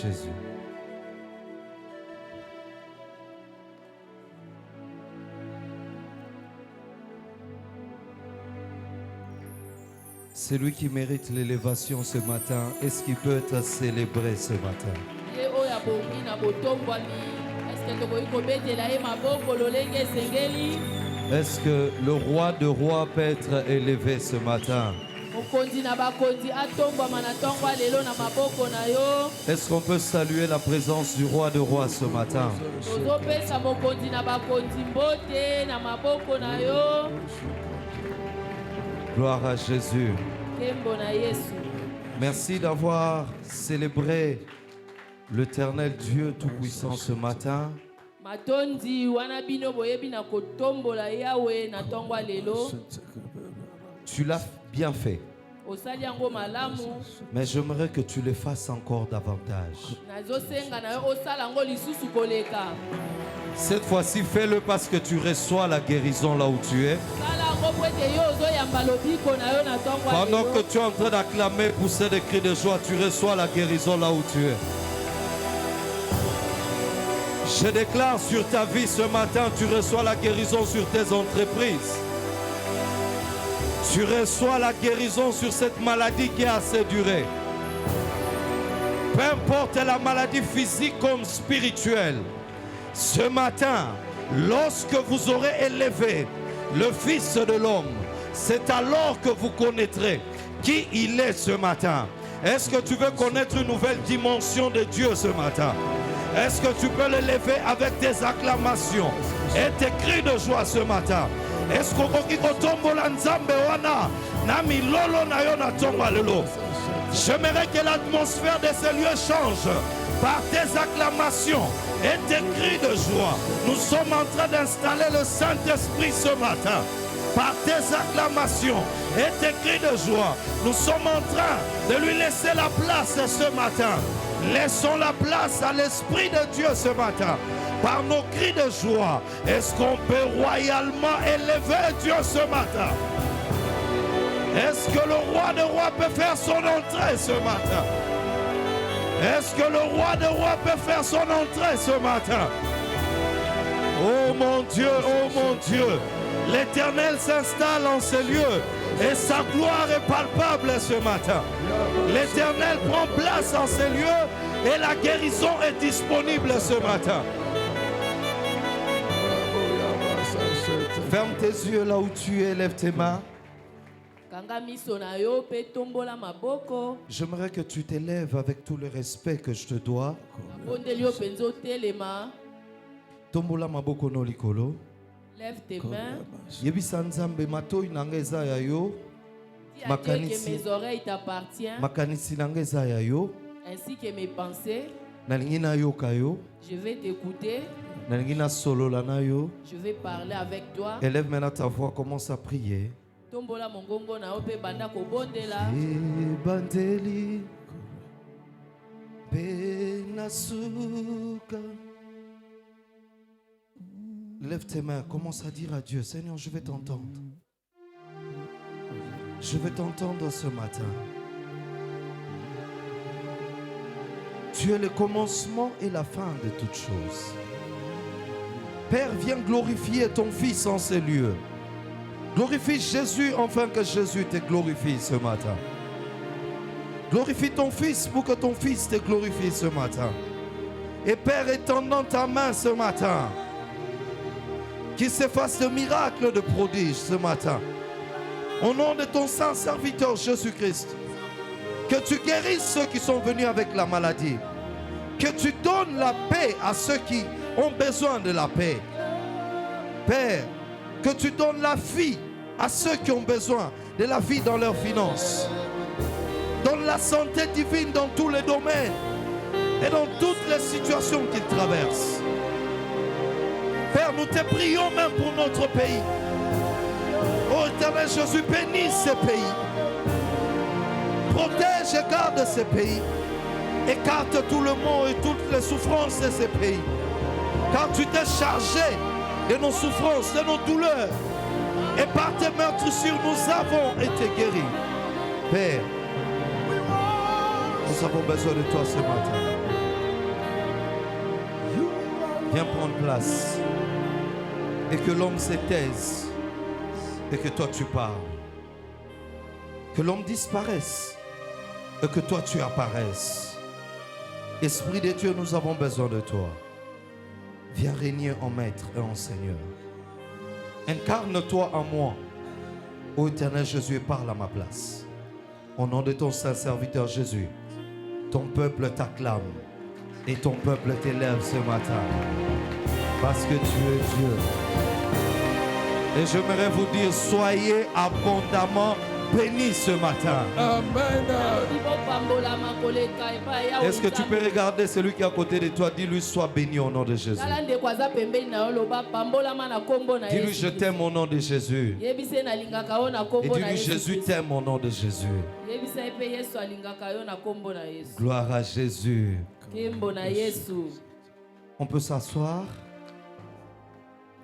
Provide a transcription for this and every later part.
Jésus. C'est lui qui mérite l'élévation ce matin. Est-ce qu'il peut être célébré ce matin? Est-ce que le roi de rois peut être élevé ce matin? Est-ce qu'on peut saluer la présence du roi de rois ce matin? Gloire à Jésus. Merci d'avoir célébré l'Éternel Dieu Tout-Puissant ce matin. Tu l'as bien fait. Mais j'aimerais que tu le fasses encore davantage. Cette fois-ci, fais-le parce que tu reçois la guérison là où tu es. Pendant que tu es en train d'acclamer, pousser des cris de joie, tu reçois la guérison là où tu es. Je déclare sur ta vie ce matin, tu reçois la guérison sur tes entreprises. Tu reçois la guérison sur cette maladie qui a assez duré. Peu importe la maladie physique comme spirituelle. Ce matin, lorsque vous aurez élevé le Fils de l'homme, c'est alors que vous connaîtrez qui il est ce matin. Est-ce que tu veux connaître une nouvelle dimension de Dieu ce matin? Est-ce que tu peux l'élever avec tes acclamations et tes cris de joie ce matin? Est-ce qu'on j'aimerais que l'atmosphère de ce lieu change par tes acclamations et tes cris de joie. Nous sommes en train d'installer le Saint-Esprit ce matin. Par tes acclamations et tes cris de joie, nous sommes en train de lui laisser la place ce matin. Laissons la place à l'Esprit de Dieu ce matin. Par nos cris de joie, est-ce qu'on peut royalement élever Dieu ce matin? Est-ce que le roi de rois peut faire son entrée ce matin? Est-ce que le roi de rois peut faire son entrée ce matin? Oh mon Dieu, l'Éternel s'installe en ces lieux et sa gloire est palpable ce matin. L'Éternel prend place en ces lieux et la guérison est disponible ce matin. Ferme tes yeux là où tu es, lève tes mains. J'aimerais que tu t'élèves avec tout le respect que je te dois. Tombola maboko no likolo. Lève tes mains. Yebisa nzambe matoi nanga eza ya yo. Makanisi. Mes oreilles t'appartiennent. Makanisi nanga eza ya yo. Ainsi que mes pensées. Nalingi na yoka yo. Je vais t'écouter. Nalingi na solola na yo. Je vais parler avec toi. Élève maintenant ta voix, commence à prier. Tombola mongongo na ope banda ko bondela. Bandeli benasuka. Lève tes mains, commence à dire à Dieu, Seigneur, je vais t'entendre. Je vais t'entendre ce matin. Tu es le commencement et la fin de toutes choses. Père, viens glorifier ton Fils en ces lieux. Glorifie Jésus, enfin que Jésus te glorifie ce matin. Glorifie ton Fils pour que ton Fils te glorifie ce matin. Et Père, étendant ta main ce matin, qu'il se fasse de miracles, de prodiges ce matin. Au nom de ton saint serviteur Jésus-Christ, que tu guérisses ceux qui sont venus avec la maladie. Que tu donnes la paix à ceux qui ont besoin de la paix. Père, que tu donnes la vie à ceux qui ont besoin de la vie dans leurs finances. Donne la santé divine dans tous les domaines et dans toutes les situations qu'ils traversent. Père, nous te prions même pour notre pays. Oh Éternel Jésus, bénis ces pays. Protège et garde ces pays. Écarte tout le monde et toutes les souffrances de ces pays. Car tu t'es chargé de nos souffrances, de nos douleurs. Et par tes meurtrissures, nous avons été guéris. Père, nous avons besoin de toi ce matin. Viens prendre place. Et que l'homme se taise. Et que toi tu parles. Que l'homme disparaisse. Et que toi tu apparaisses. Esprit de Dieu, nous avons besoin de toi. Viens régner en maître et en Seigneur. Incarne-toi en moi. Ô éternel Jésus, parle à ma place. Au nom de ton saint serviteur Jésus, ton peuple t'acclame et ton peuple t'élève ce matin. Parce que tu es Dieu. Et j'aimerais vous dire, soyez abondamment bénis ce matin. Amen. Est-ce que tu peux regarder celui qui est à côté de toi? Dis-lui, sois béni au nom de Jésus. Dis-lui, je t'aime au nom de Jésus. Et dis-lui, Jésus t'aime au nom de Jésus. Gloire à Jésus. On peut s'asseoir.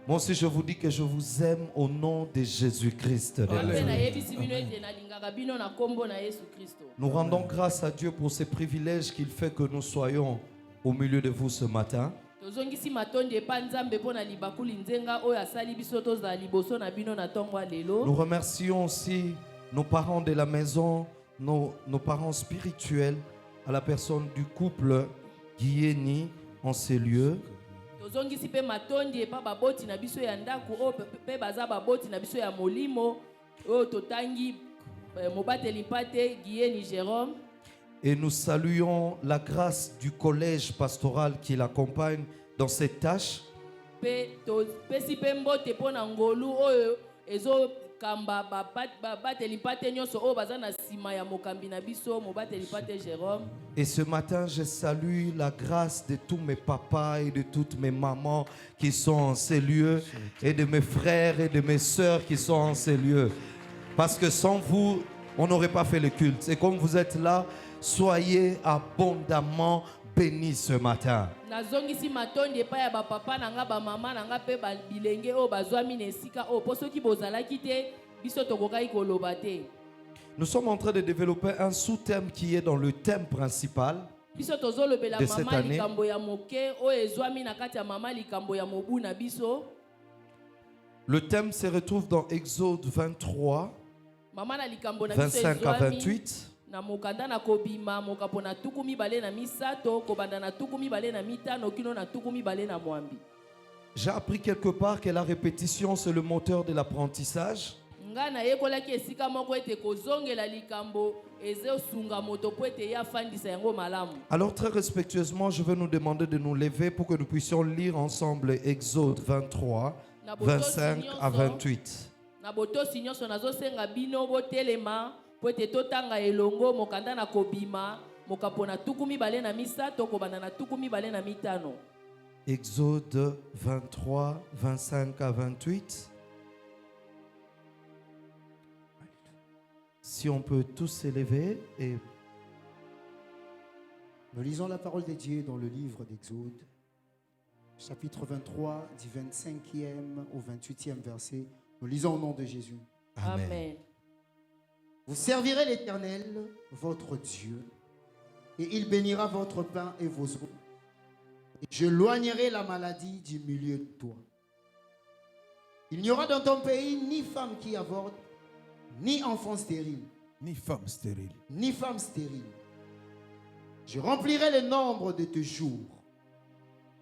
Moi aussi, je vous dis que je vous aime au nom de Jésus-Christ. Nous rendons grâce à Dieu pour ces privilèges qu'il fait que nous soyons au milieu de vous ce matin. Nous remercions aussi nos parents de la maison, nos parents spirituels, à la personne du couple Guieni en ces lieux. Et nous saluons la grâce du collège pastoral qui l'accompagne dans cette tâche. Et ce matin, je salue la grâce de tous mes papas et de toutes mes mamans qui sont en ces lieux, et de mes frères et de mes sœurs qui sont en ces lieux. Parce que sans vous, on n'aurait pas fait le culte. Et comme vous êtes là, soyez abondamment bénis ce matin. Nous sommes en train de développer un sous-thème qui est dans le thème principal de cette année. Le thème se retrouve dans Exode 23, 25 à 28. J'ai appris quelque part que la répétition, c'est le moteur de l'apprentissage. Alors très respectueusement, je vais nous demander de nous lever pour que nous puissions lire ensemble Exode 23, 25 à 28. Exode 23, 25 à 28. Si on peut tous s'élever et... Nous lisons la parole de Dieu dans le livre d'Exode, chapitre 23, du 25e au 28e verset. Nous lisons au nom de Jésus. Amen. Vous servirez l'Éternel, votre Dieu, et il bénira votre pain et vos eaux. Et je loignerai la maladie du milieu de toi. Il n'y aura dans ton pays ni femme qui avorte, ni enfant stérile, Ni femme stérile. ni femme stérile. Je remplirai le nombre de tes jours.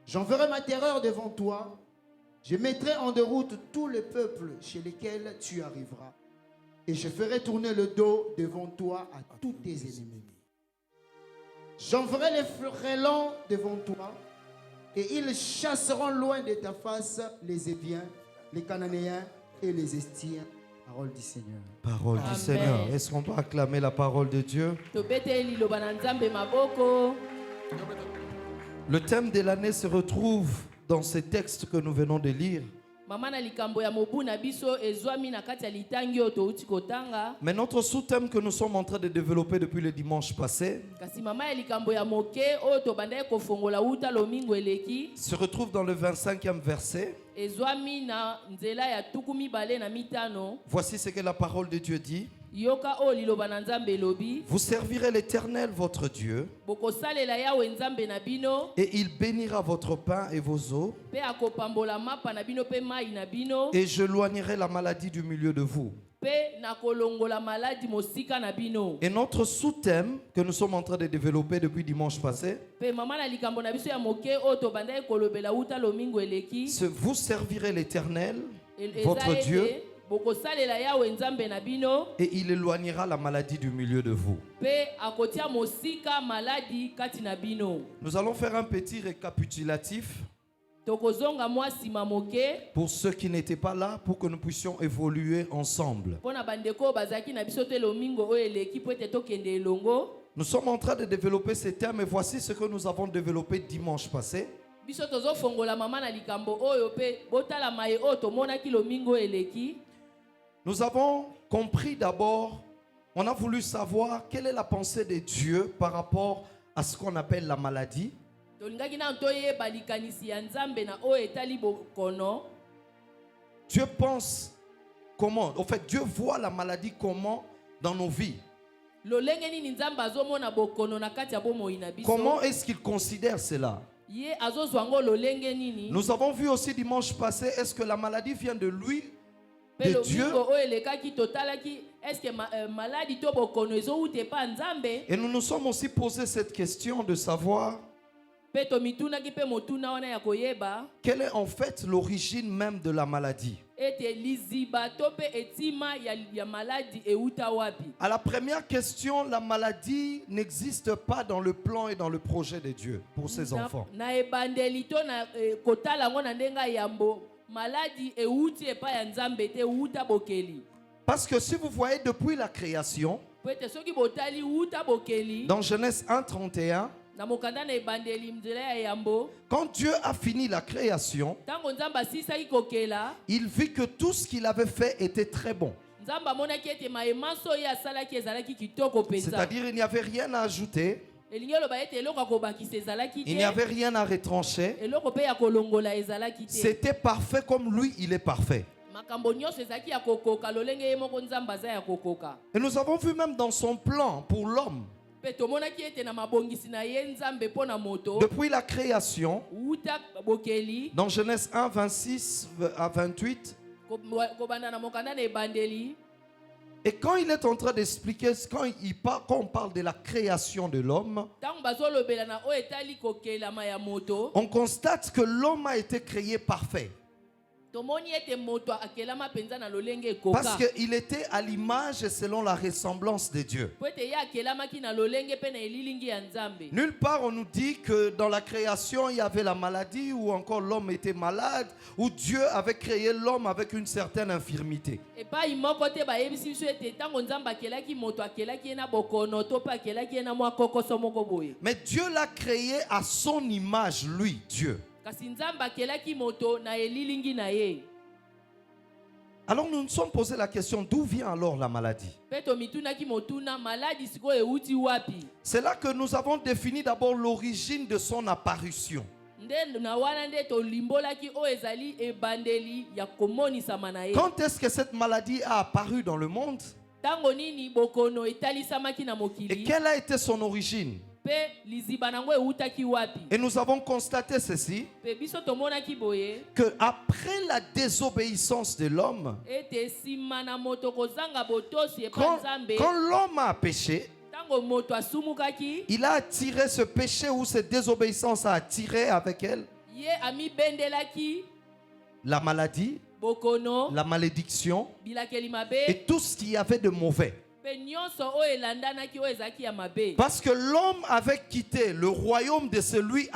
J'enverrai ma terreur devant toi. Je mettrai en déroute tous les peuples chez lesquels tu arriveras. Et je ferai tourner le dos devant toi à tous tes ennemis. J'enverrai les frelons devant toi. Et ils chasseront loin de ta face les Héviens, les Cananéens et les Estiens. Parole du Seigneur. Parole Amen. du Seigneur. Est-ce qu'on peut acclamer la parole de Dieu? Le thème de l'année se retrouve dans ces textes que nous venons de lire. Mais notre sous-thème que nous sommes en train de développer depuis le dimanche passé se retrouve dans le 25e verset. Voici ce que la parole de Dieu dit. yoka o liloba na nzambe elobi vous servirez l'Éternel votre Dieu, bokosalela yawe nzambe na bino et il bénira votre pain et vos eaux, pe akopambola mapa na bino pe mai na bino et j'éloignerai la maladie du milieu de vous. pe nakolongola maladi mosika na bino. Et notre sous-thème que nous sommes en train de développer depuis dimanche passé, Pe mama na likambo na biso ya moke o tobanda ekolobela uta lomingo eleki c'est vous servirez l'Éternel eza votre ete Dieu, bokosalela yawe nzambe na bino et il éloignera la maladie du milieu de vous. pe akotia mosika maladi kati na bino. Nous allons faire un petit récapitulatif Tokozonga mwa sima moke pour ceux qui n'étaient pas là, pour que nous puissions évoluer ensemble. mpona bandeko bazaki na biso te lomingo oyo eleki po ete tokende elongo. Nous sommes en train de développer ces thèmes et voici ce que nous avons développé dimanche passé. Biso tozofongola mama na likambo oyo pe botala maye oyo tomonaki lomingo eleki. Nous avons compris d'abord, on a voulu savoir quelle est la pensée de Dieu par rapport à ce qu'on appelle la maladie. Tolingaki na toyeba likanisi ya nzambe na oyo etali bokono. Dieu pense comment, en fait Dieu voit la maladie comment dans nos vies. Lolenge nini nzambe azomona bokono na kati ya bomoi na biso. Comment est-ce qu'il considère cela? Ye azozwa ngo lolenge nini. Nous avons vu aussi dimanche passé, est-ce que la maladie vient de lui, Pe de Dieu? lomingo oyo elekaki totalaki eske maladi to bokono ezowute pa nzambe. Et nous nous sommes aussi posé cette question de savoir Pe tomitunaki pe motuna wana ya koyeba quelle est en fait l'origine même de la maladie. ete liziba to pe etima ya maladi euta wapi. À la première question, la maladie n'existe pas dans le plan et dans le projet de Dieu pour ses enfants. Na ebandeli to na kotala ngo na ndenga yambo maladi euti epa ya nzambe te euta bokeli. Parce que si vous voyez depuis la création, Po ete soki botali euta bokeli dans Genèse 1:31, na mokanda na ebandeli mzela ya yambo quand Dieu a fini la création, tango nzambe asisaki kokela il vit que tout ce qu'il avait fait était très bon. nzambe amonaki ete mayemanso oyo asalaki ezalaki kitoko mpenza. C'est-à-dire il n'y avait rien à ajouter, elingi oloba ete eloko ya kobakisa ezalaki il n'y te avait rien à retrancher. eloko mpe ya kolongola ezalaki te. C'était parfait comme lui, il est parfait. Makambo nyonso ezalaki ya kokoka lolenge ye moko nzambe aza ya kokoka. Et nous avons vu même dans son plan pour l'homme, Pe tomonaki ete na mabongisi na ye nzambe mpo na moto depuis la création, uta bokeli dans Genèse 1, 26 à 28, kobanda na mokanda na ebandeli. et quand il est en train d'expliquer, quand on parle de la création de l'homme, Ntango bazolobela na oyo etali kokelama ya moto on constate que l'homme a été créé parfait. tomoni ete moto akelama mpenza na lolenge Parce ekoka qu'il était à l'image et selon la ressemblance de Dieu. po ete ye akelamaki na lolenge mpe na elilingi ya nzambe. Nulle part on nous dit que dans la création il y avait la maladie ou encore l'homme était malade ou Dieu avait créé l'homme avec une certaine infirmité. Epai moko te bayebisi biso ete ntango nzambe akelaki moto akelaki ye na bokono to mpe akelaki ye na mwa kokoso moko boye. Mais Dieu l'a créé à son image, lui, Dieu. Kasi nzambe akelaki moto na elilingi na ye. Alors nous nous sommes posé la question, d'où vient alors la maladie? Pe tomitunaki motuna maladi sikoyo euti wapi. C'est là que nous avons défini d'abord l'origine de son apparition. Nde na wana nde tolimbolaki oyo ezali ebandeli ya komonisama na ye. Quand est-ce que cette maladie a apparu dans le monde? Tango nini bokono etalisamaki na Et mokili. quelle a été son origine? Pe liziba nango eutaki wapi. Et nous avons constaté ceci, Pe biso tomonaki boye que après la désobéissance de l'homme, ete nsima na moto kozanga botosi epa quand nzambe l'homme a péché, tango moto asumukaki il a attiré ce péché ou cette désobéissance a attiré avec elle ye amibendelaki la maladie, bokono la malédiction bilakeli mabe et tout ce qu'il y avait de mauvais. pe nyonso oyo elandanaki oyo ezalaki ya mabe. Parce que l'homme avait quitté le royaume de celui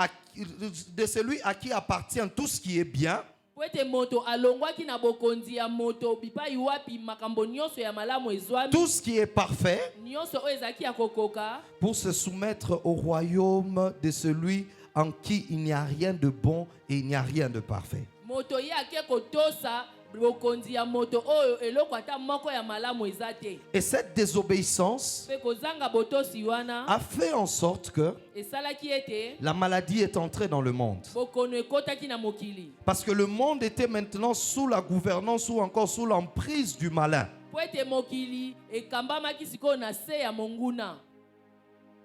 à qui appartient tout ce qui est bien. Po ete moto alongwaki na bokonzi ya moto bipai wapi makambo nyonso ya malamu ezwami Tout ce qui est parfait nyonso oyo ezalaki ya kokoka pour se soumettre au royaume de celui en qui il n'y a rien de bon et il n'y a rien de parfait. moto ye ake kotosa bokonzi ya moto oyo eloko ata moko ya malamu eza te. Et cette désobéissance Mpe kozanga botosi wana a fait en sorte que esalaki ete la maladie est entrée dans le monde. bokono ekotaki na mokili. Parce que le monde était maintenant sous la gouvernance ou encore sous l'emprise du malin. Po ete mokili ekambamaki sikoyo na se ya monguna.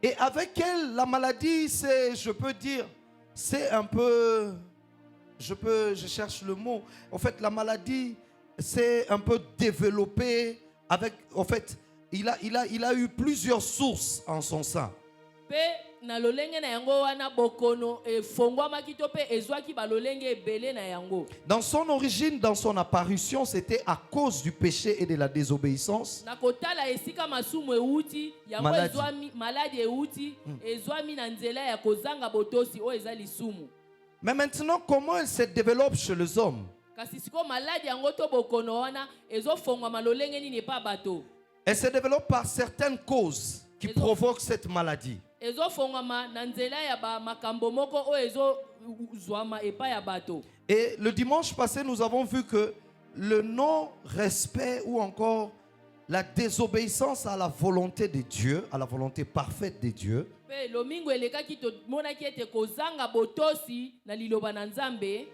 Et avec elle, la maladie, c'est, je peux dire, c'est un peu, je cherche le mot. En fait, la maladie, c'est un peu développé avec, en fait, il a eu plusieurs sources en son sein. Pe na lolenge na yango wana bokono efongwamaki to pe ezwaki balolenge ebele na yango. Dans son origine, dans son apparition, c'était à cause du péché et de la désobéissance. Na kotala esika masumu euti yango Maladie. ezwami maladi euti ezwami na nzela ya kozanga botosi oyo eza lisumu. Mais maintenant, comment elle se développe chez les hommes? Kasi siko maladi yango to bokono wana ezofongwama lolenge nini epa bato. Elle se développe par certaines causes qui provoquent cette maladie. Ezofongwama na nzela ya ba makambo moko oyo ezozwama epa ya bato. Et le dimanche passé, nous avons vu que le non-respect ou encore la désobéissance à la volonté de Dieu, à la volonté parfaite de Dieu, Pe lomingo elekaki tomonaki ete kozanga botosi na liloba na Nzambe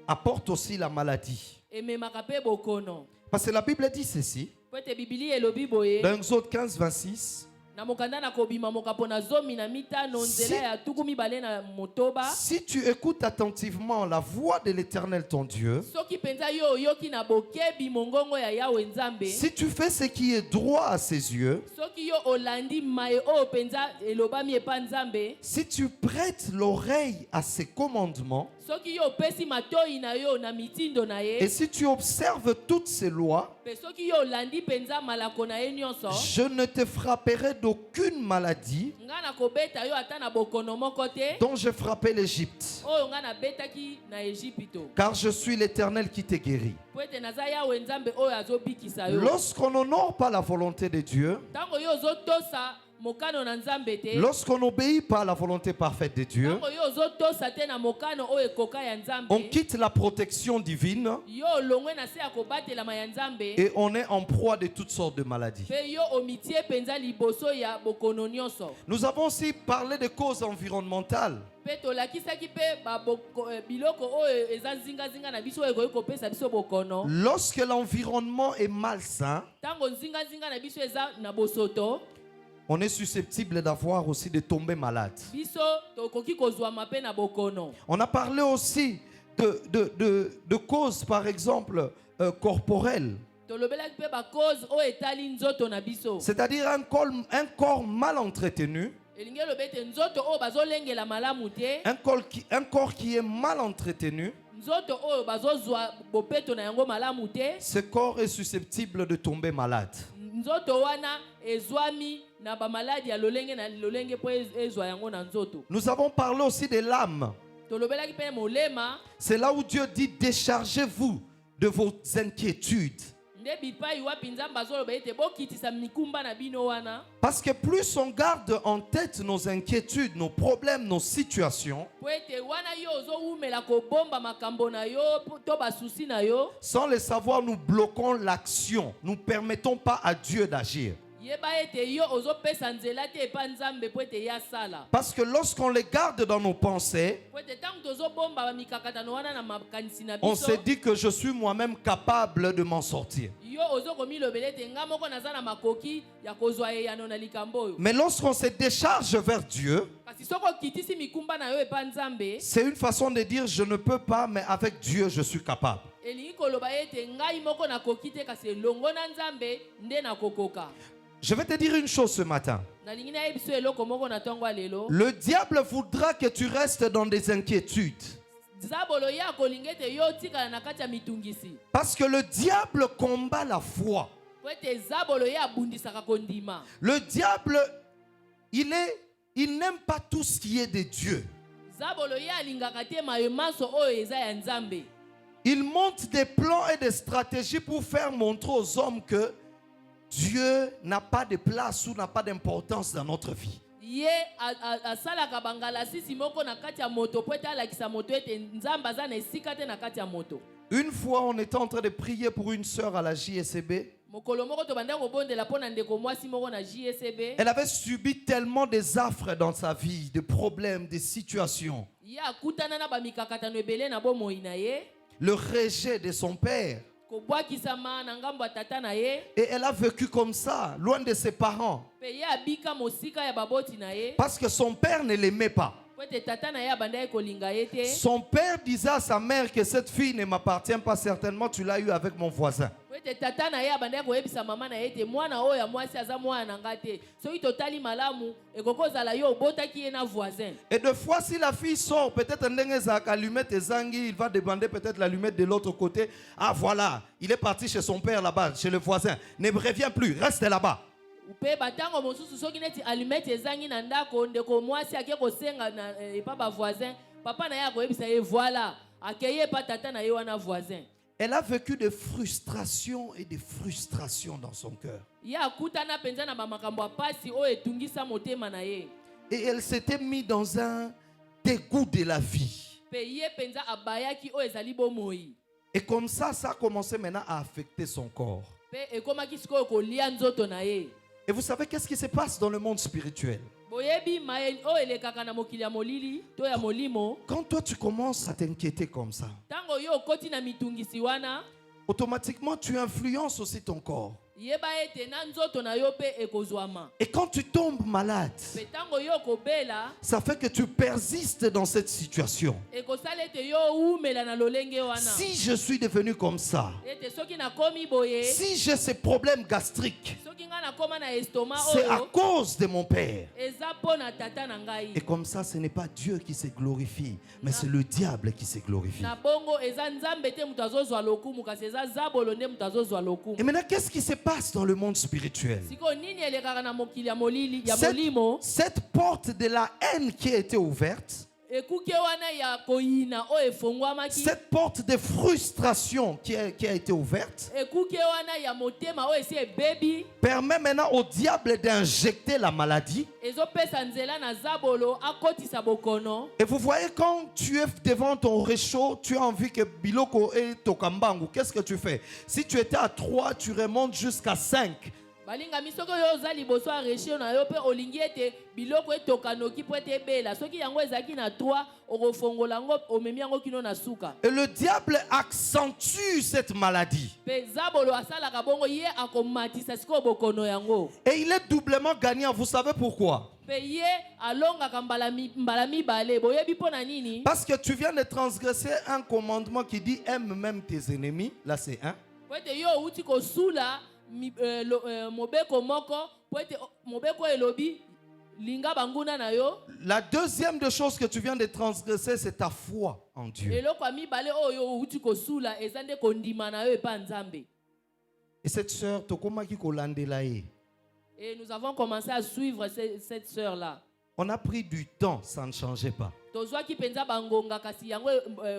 apporte aussi la maladie. ememaka pe bokono. Parce que la Bible dit ceci, Po ete Biblia elobi boye dans Exode 15, 26, na mokanda na kobima mokapo na zomi na mitano nzela ya tuku mibale na motoba. si tu écoutes attentivement la voix de l'Éternel ton Dieu, Soki penza yo oyoki na bokebi mongongo ya Yawe Nzambe. si tu fais ce qui est droit à ses yeux, Soki yo olandi maye oyo penza elobami epa Nzambe. si tu prêtes l'oreille à ses commandements, Soki yo opesi matoi na yo na mitindo na et ye. si tu observes toutes ces lois, Pe soki yo olandi penza malako na ye nyonso. je ne te frapperai d'aucune maladie Nga na kobeta yo ata na bokono moko te. dont j'ai frappé l'Égypte, Oyo nga na betaki na Ejipito. car je suis l'Éternel qui te guérit. Po ete naza Yawe Nzambe oyo azobikisa yo. Lorsqu'on n'honore pas la volonté de Dieu, Tango yo ozotosa mokano na Nzambe te. lorsqu'on n'obéit pas à la volonté parfaite de Dieu, Tango yo ozotosa te na mokano oyo ekoka ya Nzambe. on quitte la protection divine Yo olongwe na se ya kobatelama ya Nzambe. et on est en proie de toutes sortes de maladies. Pe yo omitie penza liboso ya bokono nyonso. Nous avons aussi parlé des causes environnementales. Pe tolakisaki pe biloko oyo eza zingazinga na biso oyo ekoki kopesa biso bokono. Lorsque l'environnement est malsain, Tango zingazinga na biso eza na bosoto. on est susceptible d'avoir aussi de tomber malade. Biso tokoki kozwama pe na bokono. On a parlé aussi de causes, par exemple, corporelles. Tolobelaki pe ba cause oyo etali nzoto na biso. C'est-à-dire un corps mal entretenu, Elingi elobi ete nzoto oyo bazolengela malamu te. un corps qui est mal entretenu, Nzoto oyo bazozwa bopeto na yango malamu te. ce corps est susceptible de tomber malade. Nzoto wana ezwami na bamaladi ya lolenge na lolenge po ezwa yango na nzoto. Nous avons parlé aussi de l'âme. Tolobelaki pe molema. C'est là où Dieu dit déchargez-vous de vos inquiétudes. Nde bipai wapi Nzambe azoloba ete bokitisa mikumba na bino wana. Parce que plus on garde en tête nos inquiétudes, nos problèmes, nos situations, Po ete wana yo ozowumela kobomba makambo na yo to basusi na yo. sans le savoir, nous bloquons l'action. Nous ne permettons pas à Dieu d'agir. Yeba ete yo ozopesa nzela te epa Nzambe po ete ya sala. Parce que lorsqu'on les garde dans nos pensées, Po ete tango tozobomba mikakatano wana na makanisi na on biso. se dit que je suis moi-même capable de m'en sortir. Yo ozokomilobela ete nga moko naza na makoki ya kozwa eyano na likambo oyo. Mais lorsqu'on se décharge vers Dieu, Kasi soko okitisi mikumba na yo epa Nzambe. c'est une façon de dire je ne peux pas, mais avec Dieu je suis capable. Elingi koloba ete ngai moko nakoki te kasi elongo na Nzambe nde nakokoka. Je vais te dire une chose ce matin. Nalingi na yebiso eloko moko na tongo lelo. Le diable voudra que tu restes dans des inquiétudes. Zabolo ya kolinga ete yo tikala na kati ya mitungisi. Parce que le diable combat la foi. Po ete zabolo ya abundisaka kondima. Le diable, il n'aime pas tout ce qui est de Dieu. Zabolo ya alingaka te mayemanso oyo eza ya Nzambe. Il monte des plans et des stratégies pour faire montrer aux hommes que Dieu n'a pas de place ou n'a pas d'importance dans notre vie. ye asalaka bangala sisi moko na kati ya moto po ete alakisa moto ete nzambe aza na esika te na kati ya moto. Une fois, on était en train de prier pour une sœur à la JSB. Mokolo moko tobanda kobondela po na ndeko mwasi moko na JSB. Elle avait subi tellement des affres dans sa vie, de problèmes, de situations. Ye akutana na bamikakatano ebele na bomoi na ye. Le rejet de son père. Kobwakisama na ngambo ya tata na ye. Et elle a vécu comme ça, loin de ses parents. Pe ye abika mosika ya baboti na ye. Parce que son père ne l'aimait pas. Po ete tata na ye abanda kolinga ye te. Son père disait à sa mère que cette fille ne m'appartient pas, certainement tu l'as eu avec mon voisin. Po ete tata na ye abanda koyebisa mama na ye te mwana oyo ya mwasi aza mwana na nga te. Soki totali malamu ekokozala yo obotaki ye na voisin. Et deux fois, si la fille sort, peut-être allumette et zangi, il va demander peut-être l'allumette de l'autre côté. Ah voilà, il est parti chez son père là-bas, chez le voisin. Ne reviens plus, reste là-bas. Pe batango mosusu soki neti allumette ezangi na ndako ndeko mwasi ake kosenga na epa ba voisin papa na ye akoyebisa ye voilà akeye pa tata na ye wana voisin. Elle a vécu de frustration et de frustration dans son cœur. Ye akutana penza na bamakambo apasi oyo etungisa motema na ye. Et elle s'était mise dans un dégoût de la vie. Pe ye penza abayaki oyo ezali bomoi. Et comme ça a commencé maintenant à affecter son corps. Pe ekomaki sikoyo kolia nzoto na ye. Et vous savez qu'est-ce qui se passe dans le monde spirituel? Boyebi mael oyo elekaka na mokili ya molili to ya molimo. Quand toi tu commences à t'inquiéter comme ça, Tango yo okoti na mitungisi wana, automatiquement tu influences aussi ton corps. yeba ete na nzoto na yo pe ekozwama. Et quand tu tombes malade, Pe tango yo kobela, ça fait que tu persistes dans cette situation. ekosala ete yo umela na lolenge wana. Si je suis devenu comme ça, Ete soki na komi boye, si j'ai ces problèmes gastriques, soki nga na koma na estomac c'est à oyo, cause de mon père. eza po na tata na ngai. Et comme ça, ce n'est pas Dieu qui se glorifie, mais c'est le diable qui se glorifie. Na bongo eza nzambe te mutu azozwa lokumu kasi eza zabolo nde mutu azozwa Et lokumu. maintenant, qu'est-ce qui se passe dans le monde spirituel? Siko nini elekaka na mokili ya molili ya Cette, molimo, cette porte de la haine qui a été ouverte, ekuke wana ya koyina oyo efongwamaki, cette porte de frustration qui a été ouverte, ekuke wana ya motema oyo esi ebebi, permet maintenant au diable d'injecter la maladie. ezopesa nzela na zabolo akotisa bokono. Et vous voyez, quand tu es devant ton réchaud, tu as envie que Biloko et Tokambangu, qu'est-ce que tu fais? Si tu étais à 3, tu remontes jusqu'à 5. Balingami soki oyo oza liboso ya reshe na yo pe olingi ete biloko etoka noki po ete ebela soki yango ezalaki na 3 okofongola yango omemi yango kino na suka. Et le diable accentue cette maladie. Pe zabolo asalaka bongo ye akomatisa sikoyo bokono yango. Et il est doublement gagnant. Vous savez pourquoi? Pe ye alongaka mbala mibale boyebi mpo na nini? Parce que tu viens de transgresser un commandement qui dit aime même tes ennemis. Là, c'est un. Po ete yo outi kosula mobeko moko po ete mobeko elobi linga banguna na yo. La deuxième des choses que tu viens de transgresser, c'est ta foi en Dieu. Eloko ya mibale oyo outi kosula eza nde kondima na yo epa nzambe. Et cette sœur, Tokomaki Kolandelae, Et nous avons commencé à suivre cette sœur-là. on a pris du temps, ça ne changeait pas. Tozwaki penza bangonga kasi yango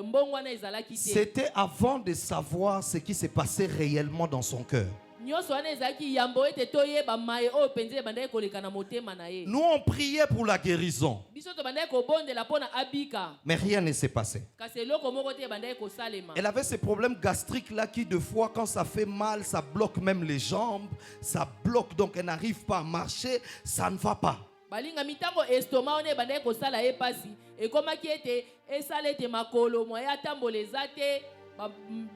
mbongo wana ezalaki te. C'était avant de savoir ce qui s'est passé réellement dans son cœur. Nyonso wana ezalaki yambo ete toyeba maye oyo penza ebandaki koleka na motema na ye. Nous, on priait pour la guérison, Biso tobandaki kobondela mpo na abika. mais rien ne s'est passé. Kasi eloko moko te ebandaki kosalema. Elle avait ces problèmes gastriques là qui, de fois, quand ça fait mal, ça bloque même les jambes, ça bloque, donc elle n'arrive pas à marcher, ça ne va pas. Balinga mitango estomac wana ebandaki kosala ye pasi. Ekomaki ete esala ete makolo moye atambola eza te.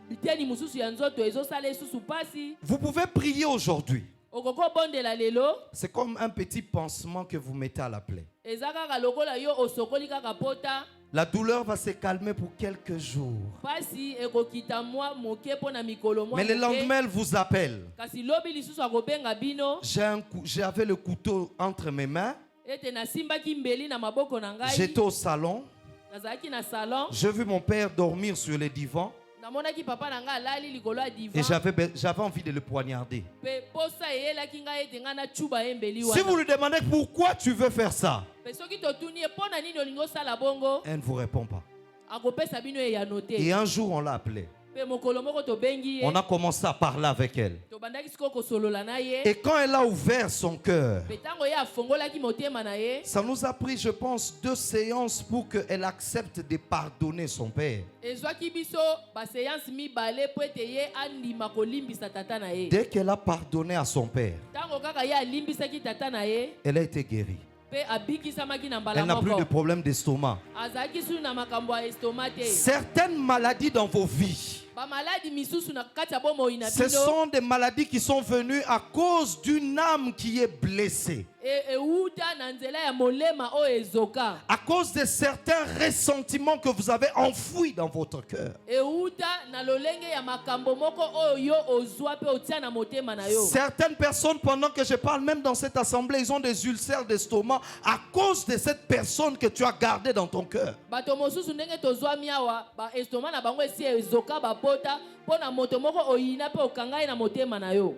Biteni mususu ya nzoto ezosala esusu pasi. Vous pouvez prier aujourd'hui. Okoko bondela lelo. C'est comme un petit pansement que vous mettez à la plaie. Eza kaka lokola yo osokoli kaka pota. La douleur va se calmer pour quelques jours. Pasi ekokita mwa moke pona mikolo mwa. Mais le lendemain, elle vous appelle. Kasi lobi lisusu akobenga bino. J'avais le couteau entre mes mains. Ete na simbaki mbeli na maboko na ngai. J'étais au salon. Nazalaki na salon. J'ai vu mon père dormir sur le divan. Namonaki papa na ngai alali likolo ya divan. Et j'avais envie de le poignarder. Pe posa eyelaki ngai ete ngai na chuba ye mbeli wana. Si vous lui demandez pourquoi tu veux faire ça, Pe soki totuni ye pona nini olingi osala bongo. elle ne vous répond pas. Akopesa bino ye ya note. Et un jour, on l'a appelé. Pe mokolo moko tobengi ye. On a commencé à parler avec elle. Tobandaki siko kosolola na ye. Et quand elle a ouvert son cœur, Pe tango ye afongolaki motema na ye. ça nous a pris, je pense, 2 séances pour qu'elle accepte de pardonner son père. Ezwaki biso ba séance mibale po ete ye andima kolimbisa tata na ye. Dès qu'elle a pardonné à son père, Tango kaka ye alimbisaki tata na ye. elle a été guérie. Pe abikisamaki na mbala Elle n'a plus de moko. problème d'estomac. Azalaki sulu na makambo ya estomac te. Certaines maladies dans vos vies, Ba maladi misusu na kati ya bomoi na ce bino. sont des maladies qui sont venues à cause d'une âme qui est blessée. Euta na nzela ya molema o ezoka. À cause de certains ressentiments que vous avez enfouis dans votre cœur. Euta na lolenge ya makambo moko oyo ozwa pe otia na motema na yo. Certaines personnes, pendant que je parle, même dans cette assemblée, ils ont des ulcères d'estomac à cause de cette personne que tu as gardée dans ton cœur. Bato mosusu ndenge tozwa miawa ba estomac na bango esi ezoka bapota pona moto moko oyina pe okangai na motema na yo.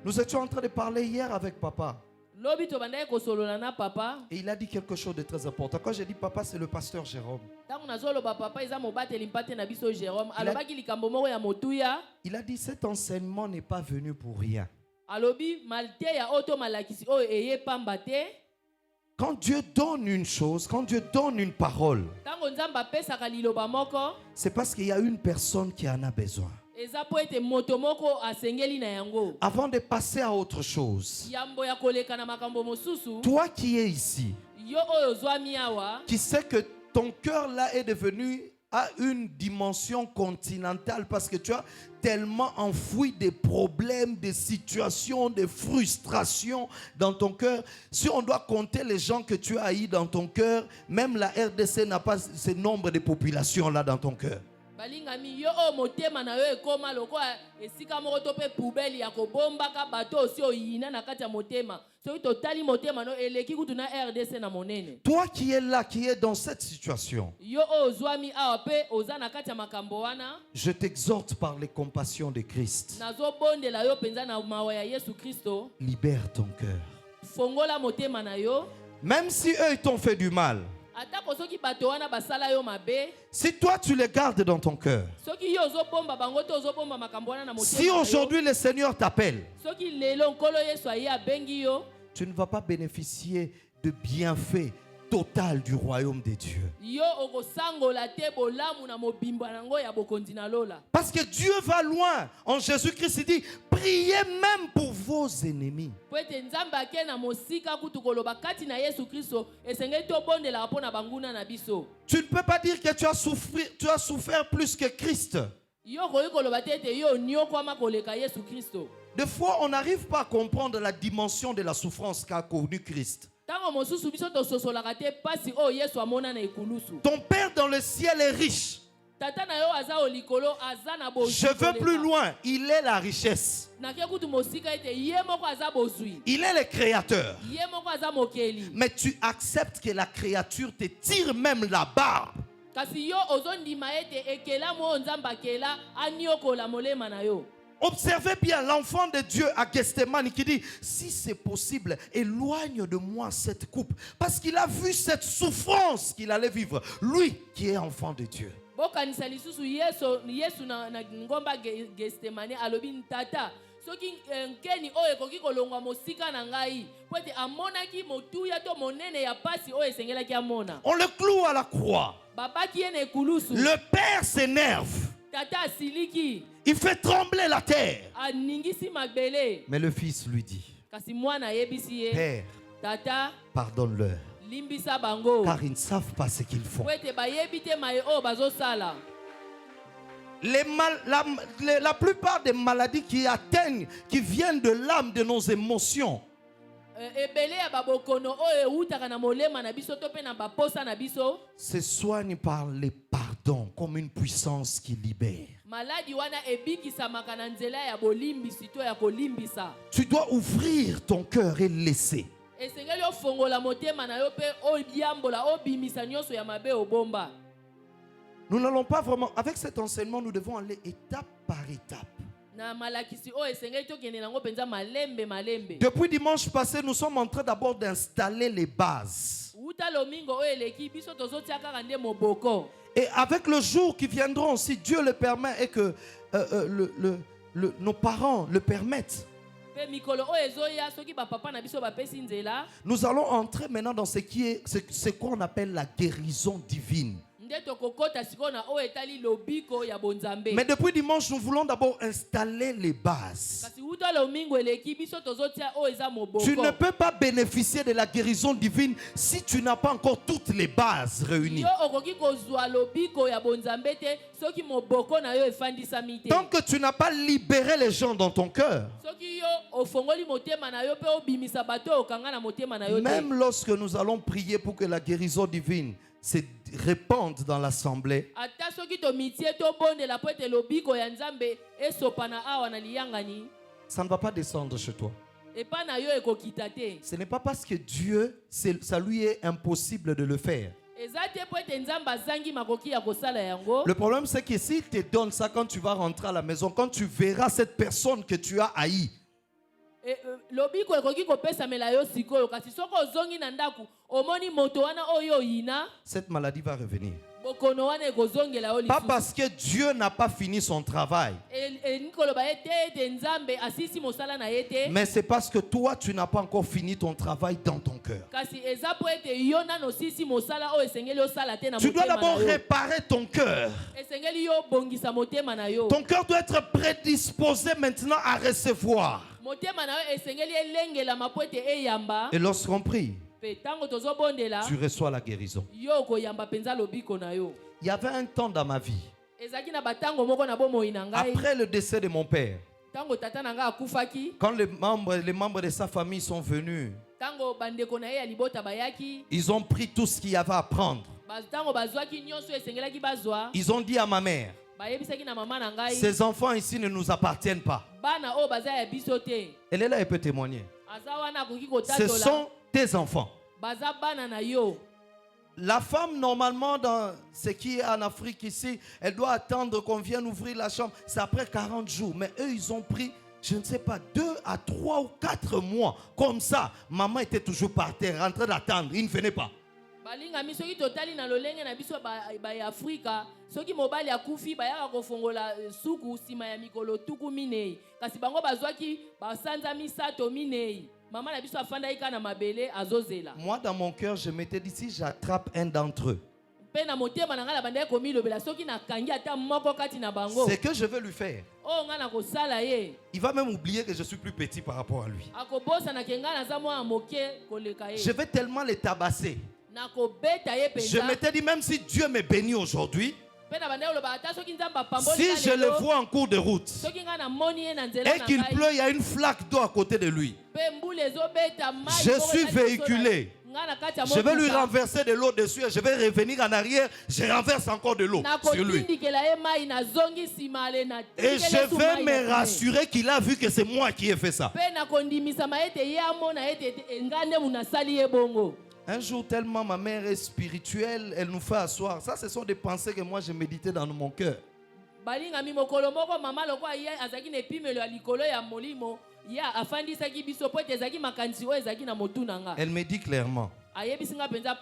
Nous étions en train de parler hier avec papa. Lobi tobandaki kosolola na papa. Et il a dit quelque chose de très important. Quand j'ai dit papa, c'est le pasteur Jérôme. Tango nazoloba papa eza mobateli mpate na biso Jérôme. Il a- Alobaki likambo moko ya motuya. Il a dit cet enseignement n'est pas venu pour rien. Alobi malte ya oto malakisi oyo eye pamba te. Quand Dieu donne une chose, quand Dieu donne une parole, Tango nzamba pesaka liloba moko. c'est parce qu'il y a une personne qui en a besoin. Eza po ete moto moko asengeli na yango. Avant de passer à autre chose, Yambo ya koleka na makambo mosusu. toi qui es ici, Yo oyo zwa miawa. qui sais que ton cœur là est devenu à une dimension continentale parce que tu as tellement enfoui des problèmes, des situations, des frustrations dans ton cœur. Si on doit compter les gens que tu as haïs dans ton cœur, même la RDC n'a pas ce nombre de populations là dans ton cœur. Balingami yo o motema na yo ekoma lokola esika moko to pe poubelle ya kobombaka bato osi oyina na kati ya motema. Soki totali motema no eleki kutu na RDC na monene. Toi qui es là, qui es dans cette situation, Yo o zwami awa pe oza na kati ya makambo wana. je t'exhorte par les compassions de Christ. Nazobondela yo penza na mawa ya Yesu Kristo. Libère ton cœur. Fongola motema na yo. Même si eux ils t'ont fait du mal, Atako soki bato wana basala yo mabe. si toi tu les gardes dans ton cœur, Soki yo ozobomba bango to ozobomba makambo wana na motema. si aujourd'hui le Seigneur t'appelle, Soki lelo nkolo Yesu aye abengi yo. tu ne vas pas bénéficier de bienfaits total du royaume de Dieu. Yo okosangola te bolamu na mobimba nango ya bokonzi na lola. Parce que Dieu va loin. En Jésus-Christ, il dit, priez même pour vos ennemis. Po ete nzambe ake na mosika kutu koloba kati na Yesu Kristo esengeli tobondelaka mpo na banguna na biso. Tu ne peux pas dire que tu as souffert plus que Christ. Yo koyi koloba te ete yo niokwama koleka Yesu Kristo. Des fois, on n'arrive pas à comprendre la dimension de la souffrance qu'a connue Christ. Tango mosusu biso tososolaka te pasi oyo Yesu amona na ekulusu. Ton Père dans le ciel est riche. Tata na yo aza o likolo aza na bozwi. Je veux plus loin. Il est la richesse. Nake kutu mosika ete ye moko aza bozwi. Il est le créateur. Ye moko aza mokeli. Mais tu acceptes que la créature te tire même la barbe. Kasi yo ozondima ete ekela mo nzamba kela aniokola molema na yo. Observez bien l'enfant de Dieu à Gethsemane qui dit, si c'est possible, éloigne de moi cette coupe. Parce qu'il a vu cette souffrance qu'il allait vivre. Lui qui est enfant de Dieu. Bokanisa lisusu Yesu na ngomba Gethsemane alobi ntata. Soki nkeni oyo ekoki kolongwa mosika na ngai. Po ete amonaki motuya to monene ya pasi oyo esengelaki amona. On le cloue à la croix. Babaki ye na ekulusu. Le Père s'énerve. Tata asiliki. Il fait trembler la terre. Aningisi mabele. Mais le Fils lui dit, Kasi mwana yebisi ye. Père, Tata pardonne-leur, limbisa bango. car ils ne savent pas ce qu'ils font. Po ete bayebi te maye oyo bazosala. La plupart des maladies qui atteignent, qui viennent de l'âme, de nos émotions, Ebele ya babokono oyo eutaka na molema na biso to pe na baposa na biso. se soignent par les pardons comme une puissance qui libère. Maladi wana ebikisamaka na nzela ya bolimbisi to ya kolimbisa. Tu dois ouvrir ton cœur et laisser. Esengeli ofongola motema na yo pe oyambola obimisa nyonso ya mabe obomba. Nous n'allons pas vraiment... Avec cet enseignement, nous devons aller étape par étape. Na malakisi o esengeli tokende nango penza malembe. Depuis dimanche passé, nous sommes en train d'abord d'installer les bases. Uta lomingo o eleki biso tozotia kaka nde moboko. Et avec le jour qui viendront, si Dieu le permet et que nos parents le permettent, Pe mikolo oyo ezoya soki bapapa na biso bapesi nzela nous allons entrer maintenant dans ce qu'on appelle la guérison divine. nde tokokota sikoyo na oyo etali lobiko ya bonzambe. Mais depuis dimanche, nous voulons d'abord installer les bases. Kasi uta lomingo eleki biso tozotia oyo eza moboko. Tu ne peux pas bénéficier de la guérison divine si tu n'as pas encore toutes les bases réunies. Yo okoki kozwa lobiko ya bonzambe te soki moboko na yo efandisami te. Tant que tu n'as pas libéré les gens dans ton cœur, Soki yo ofongoli motema na yo pe obimisa bato okanga na motema na yo te. même lorsque nous allons prier pour que la guérison divine se répande dans l'assemblée, Ata soki tomitie tobondela po ete lobiko ya nzambe esopana awa na liyangani ça ne va pas descendre chez toi. epa na yo ekokita te. Ce n'est pas parce que Dieu, ça lui est impossible de le faire. Eza te po ete nzambe azangi makoki ya kosala yango. Le problème, c'est que s'il te donne ça quand tu vas rentrer à la maison, quand tu verras cette personne que tu as haïe, Lobiko ekoki kopesamela yo sikoyo kasi soko ozongi na ndaku omoni moto wana oyo yina cette maladie va revenir. bokono wana ekozongela yo Pas lisusu. parce que Dieu n'a pas fini son travail, Nikoloba ye te ete nzambe asisi mosala na ye te mais c'est parce que toi, tu n'as pas encore fini ton travail dans ton cœur. kasi eza po ete yo nano osisi mosala oyo esengeli osala te na Tu dois motema d'abord na yo. réparer ton cœur. Esengeli yo bongisa motema na yo. Ton cœur doit être prédisposé maintenant à recevoir. Motema na yo esengeli elengelama po ete eyamba. Et lorsqu'on prie, Pe tango tozobondela tu reçois la guérison. yo koyamba penza lobiko na yo. Il y avait un temps dans ma vie, Ezaki na batango moko na bomoi na ngai. après le décès de mon père, Tango tata na ngai akufaki. quand les membres de sa famille sont venus, Tango bandeko na ye ya libota bayaki. ils ont pris tout ce qu'il y avait à prendre. Tango bazwaki nyonso esengelaki bazwa. Ils ont dit à ma mère, Bayebisaki na mama na ngai. ces enfants ici ne nous appartiennent pas. Bana oyo baza ya biso te. Elle est là, elle peut témoigner. Aza wana akoki Ce kotatola. sont tes enfants. Baza bana na yo. La femme, normalement, dans ce qui est en Afrique ici, elle doit attendre qu'on vienne ouvrir la chambre. C'est après 40 jours. Mais eux, ils ont pris, je ne sais pas, 2 à 3 ou 4 mois. Comme ça, maman était toujours par terre, en train d'attendre. Il ne venait pas. Balingami soki totali na lolenge na biso ba ya Afrika. Soki mobali akufi bayaka kofongola suku sima ya mikolo tuku minei. Kasi bango bazwaki basanza misato minei. Maman na biso afanda ika na mabele azozela. Moi, dans mon cœur, je m'étais dit, si j'attrape un d'entre eux, Pe na motema na ngala bandai komi lobela soki na kangi ata moko kati na bango. c'est que je vais lui faire. Oh ngana kosala ye. Il va même oublier que je suis plus petit par rapport à lui. Akobosa na kenga na za mwa moke koleka ye. Je vais tellement les tabasser. Na kobeta ye Je penza. m'étais dit, même si Dieu me bénit aujourd'hui, Pe na bandai loba ata soki nzamba pamboli. si je le vois en cours de route, soki ngana moni ye na nzela et na qu'il ngai. pleut, il y a une flaque d'eau à côté de lui. Je suis véhiculé. Je vais lui renverser de l'eau dessus et je vais revenir en arrière. Je renverse encore de l'eau sur lui. Et je vais me rassurer qu'il a vu que c'est moi qui ai fait ça. Un jour, tellement ma mère est spirituelle, elle nous fait asseoir. Ça, ce sont des pensées que moi, je méditais dans mon cœur. Elle me dit clairement,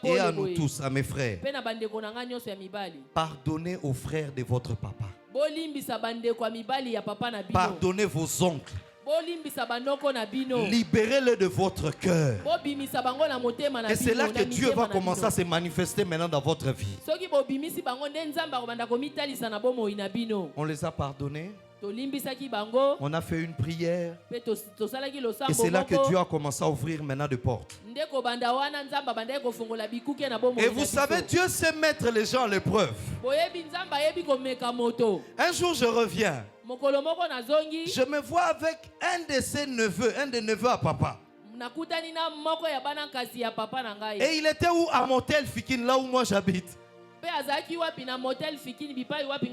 et à nous tous, à mes frères, pardonnez aux frères de votre papa. Pardonnez vos oncles. Libérez-le de votre cœur. Et c'est là que Dieu va commencer à se manifester maintenant dans votre vie. On les a pardonnés. On a fait une prière. Et c'est là que Dieu a commencé à ouvrir maintenant des portes. Et vous savez, Dieu sait mettre les gens à l'épreuve. Un jour, je reviens. Je me vois avec un de ses neveux, un des neveux à papa. Et il était où? À Motel Fikin, là où moi j'habite.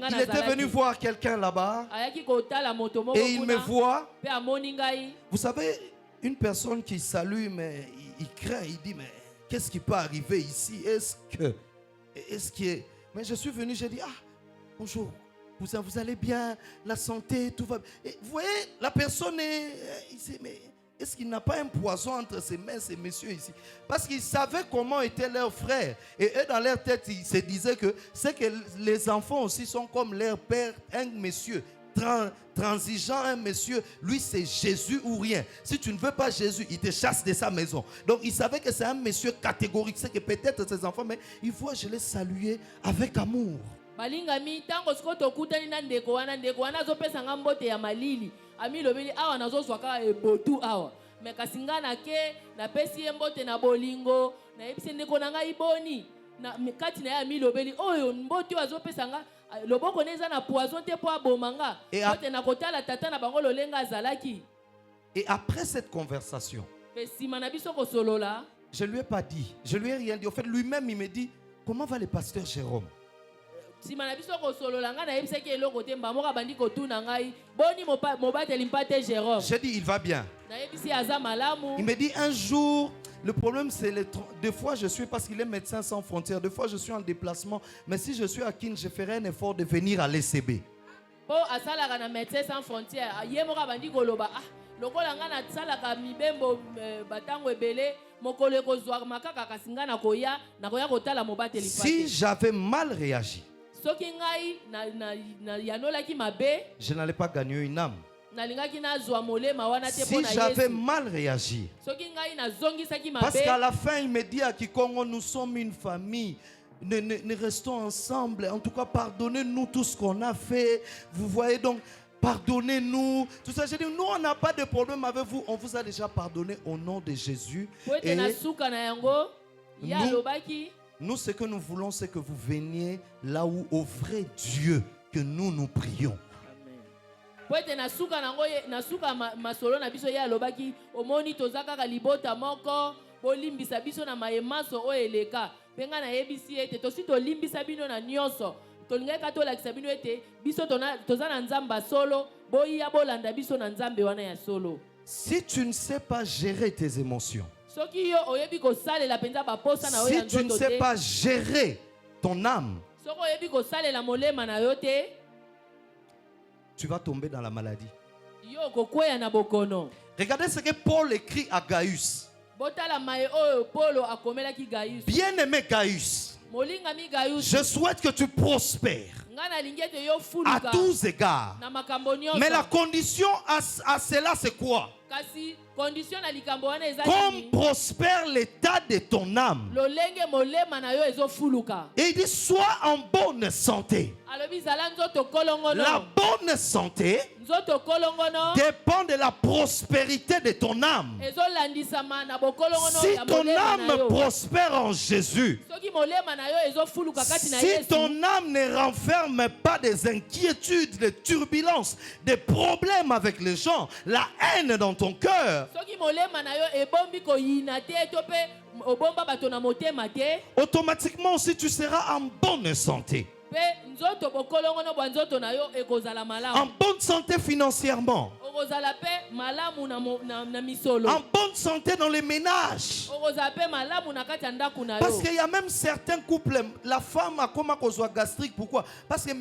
Il était venu voir quelqu'un là-bas. Et il me voit. Vous savez, une personne qui salue, mais il craint, il dit, mais qu'est-ce qui peut arriver ici? Mais je suis venu, j'ai dit, ah, bonjour. Vous allez bien, la santé, tout va bien. Et vous voyez, la personne est... mais est-ce qu'il n'a pas un poison entre ses mains, ces messieurs ici? Parce qu'ils savaient comment étaient leurs frères. Et eux, dans leur tête, ils se disaient que c'est que les enfants aussi sont comme leur père, un monsieur transigeant, un monsieur, lui c'est Jésus ou rien. Si tu ne veux pas Jésus, il te chasse de sa maison. Donc ils savaient que c'est un monsieur catégorique, c'est que peut-être ses enfants, mais il faut je les saluer avec amour. balingami tango siko tokutani na ndeko wana azopesa nga mbote ya malili ami lobeli awa nazozwa kaka ebotu awa me kasi nga nake napesi ye mbote na bolingo nayebisi ndeko na ngai boni na kati na ye ami lobeli oyo mbote oyo azopesa nga loboko ne eza na poison te mpo aboma nga mbote na kotala tata na bango lolenga azalaki. Et après cette conversation, pe nsima na biso kosolola je lui ai pas dit, je lui ai rien dit. En fait, lui-même, il me dit, comment va le pasteur Jérôme? nsima na biso kosolola nga nayebisaki eloko te mba moko abandi kotuna ngai boni mobateli mpa te Jérôme. J'ai dit, il va bien. nayebisi aza malamu. Il me dit, un jour, le problème c'est des fois je suis, parce qu'il est médecin sans frontières, des fois je suis en déplacement, mais si je suis à Kin, je ferai un effort de venir à l'ECB. Po asalaka na médecin sans frontières ye moko abandi koloba lokola nga nasalaka mibembo batango ebele mokolo ekozwa makaka kasi nga nakoya kotala mobateli mpa te. Si j'avais mal réagi, soki ngai na yanolaki mabe je n'allais pas gagner une âme. nalingaki nazwa molema wana te Si mpo na j'avais Yesu. mal réagi, soki ngai nazongisaki parce mabe qu'à la fin il me dit à Kikongo, nous sommes une famille, nous restons ensemble, en tout cas pardonnez-nous tout ce qu'on a fait, vous voyez, donc pardonnez-nous, tout ça. J'ai dit, nous on n'a pas de problème avec vous, on vous a déjà pardonné au nom de Jésus. po ete Et nasuka na yango ye nous- alobaki nous, ce que nous voulons, c'est que vous veniez là où, au vrai Dieu, que nous prions. po ete nasuka nango nasuka masolo na biso ye alobaki omoni toza kaka libota moko bolimbisa biso na mayemaso oyo eleka mpe ngai nayebisi ete tosi tolimbisa bino na nyonso tolingai kaka tolakisa bino ete biso toza na nzambe solo boya bolanda biso na nzambe wana ya solo. Si tu ne sais pas gérer tes émotions, soki yo oyebi kosalela mpenza baposa na yo ya si tu ne nzoto sais te pas gérer ton âme, soki oyebi kosalela molema na yo te tu vas tomber dans la maladie. yo okokweya na bokono. Regardez ce que Paul écrit à Gaius. botala maye oyo polo akomelaki Gaius. Bien-aimé Gaius, molingami Gaius je souhaite que tu prospères ngai nalingi ete yo à fuluka tous égards. na makambo nyonso. Mais la condition à cela, c'est quoi? kasi condition na likambo wana eza Comme nini? prospère l'état de ton âme. lolenge molema na yo ezofuluka. Et il dit, sois en bonne santé. alobi zala nzoto kolongono. La bonne santé nzoto kolongono dépend de la prospérité de ton âme. ezolandisama na bokolongono Si ya ton molema na âme yo. prospère en Jésus, soki molema na yo ezofuluka kati na si Yesu. ton âme ne renferme pas des inquiétudes, des turbulences, des problèmes avec les gens, la haine dans ton cœur, soki molema na yo ebombi koyina te to mpe obomba bato na motema te automatiquement aussi tu seras en bonne santé. mpe nzoto bokolongono bwa nzoto na yo ekozala En malamu. bonne santé financièrement. okozala mpe malamu na misolo. En bonne santé dans les ménages. okozala mpe malamu na kati ya ndako na Parce yo. qu'il y a même certains couples, la femme a comme un gastrique. Pourquoi? Parce que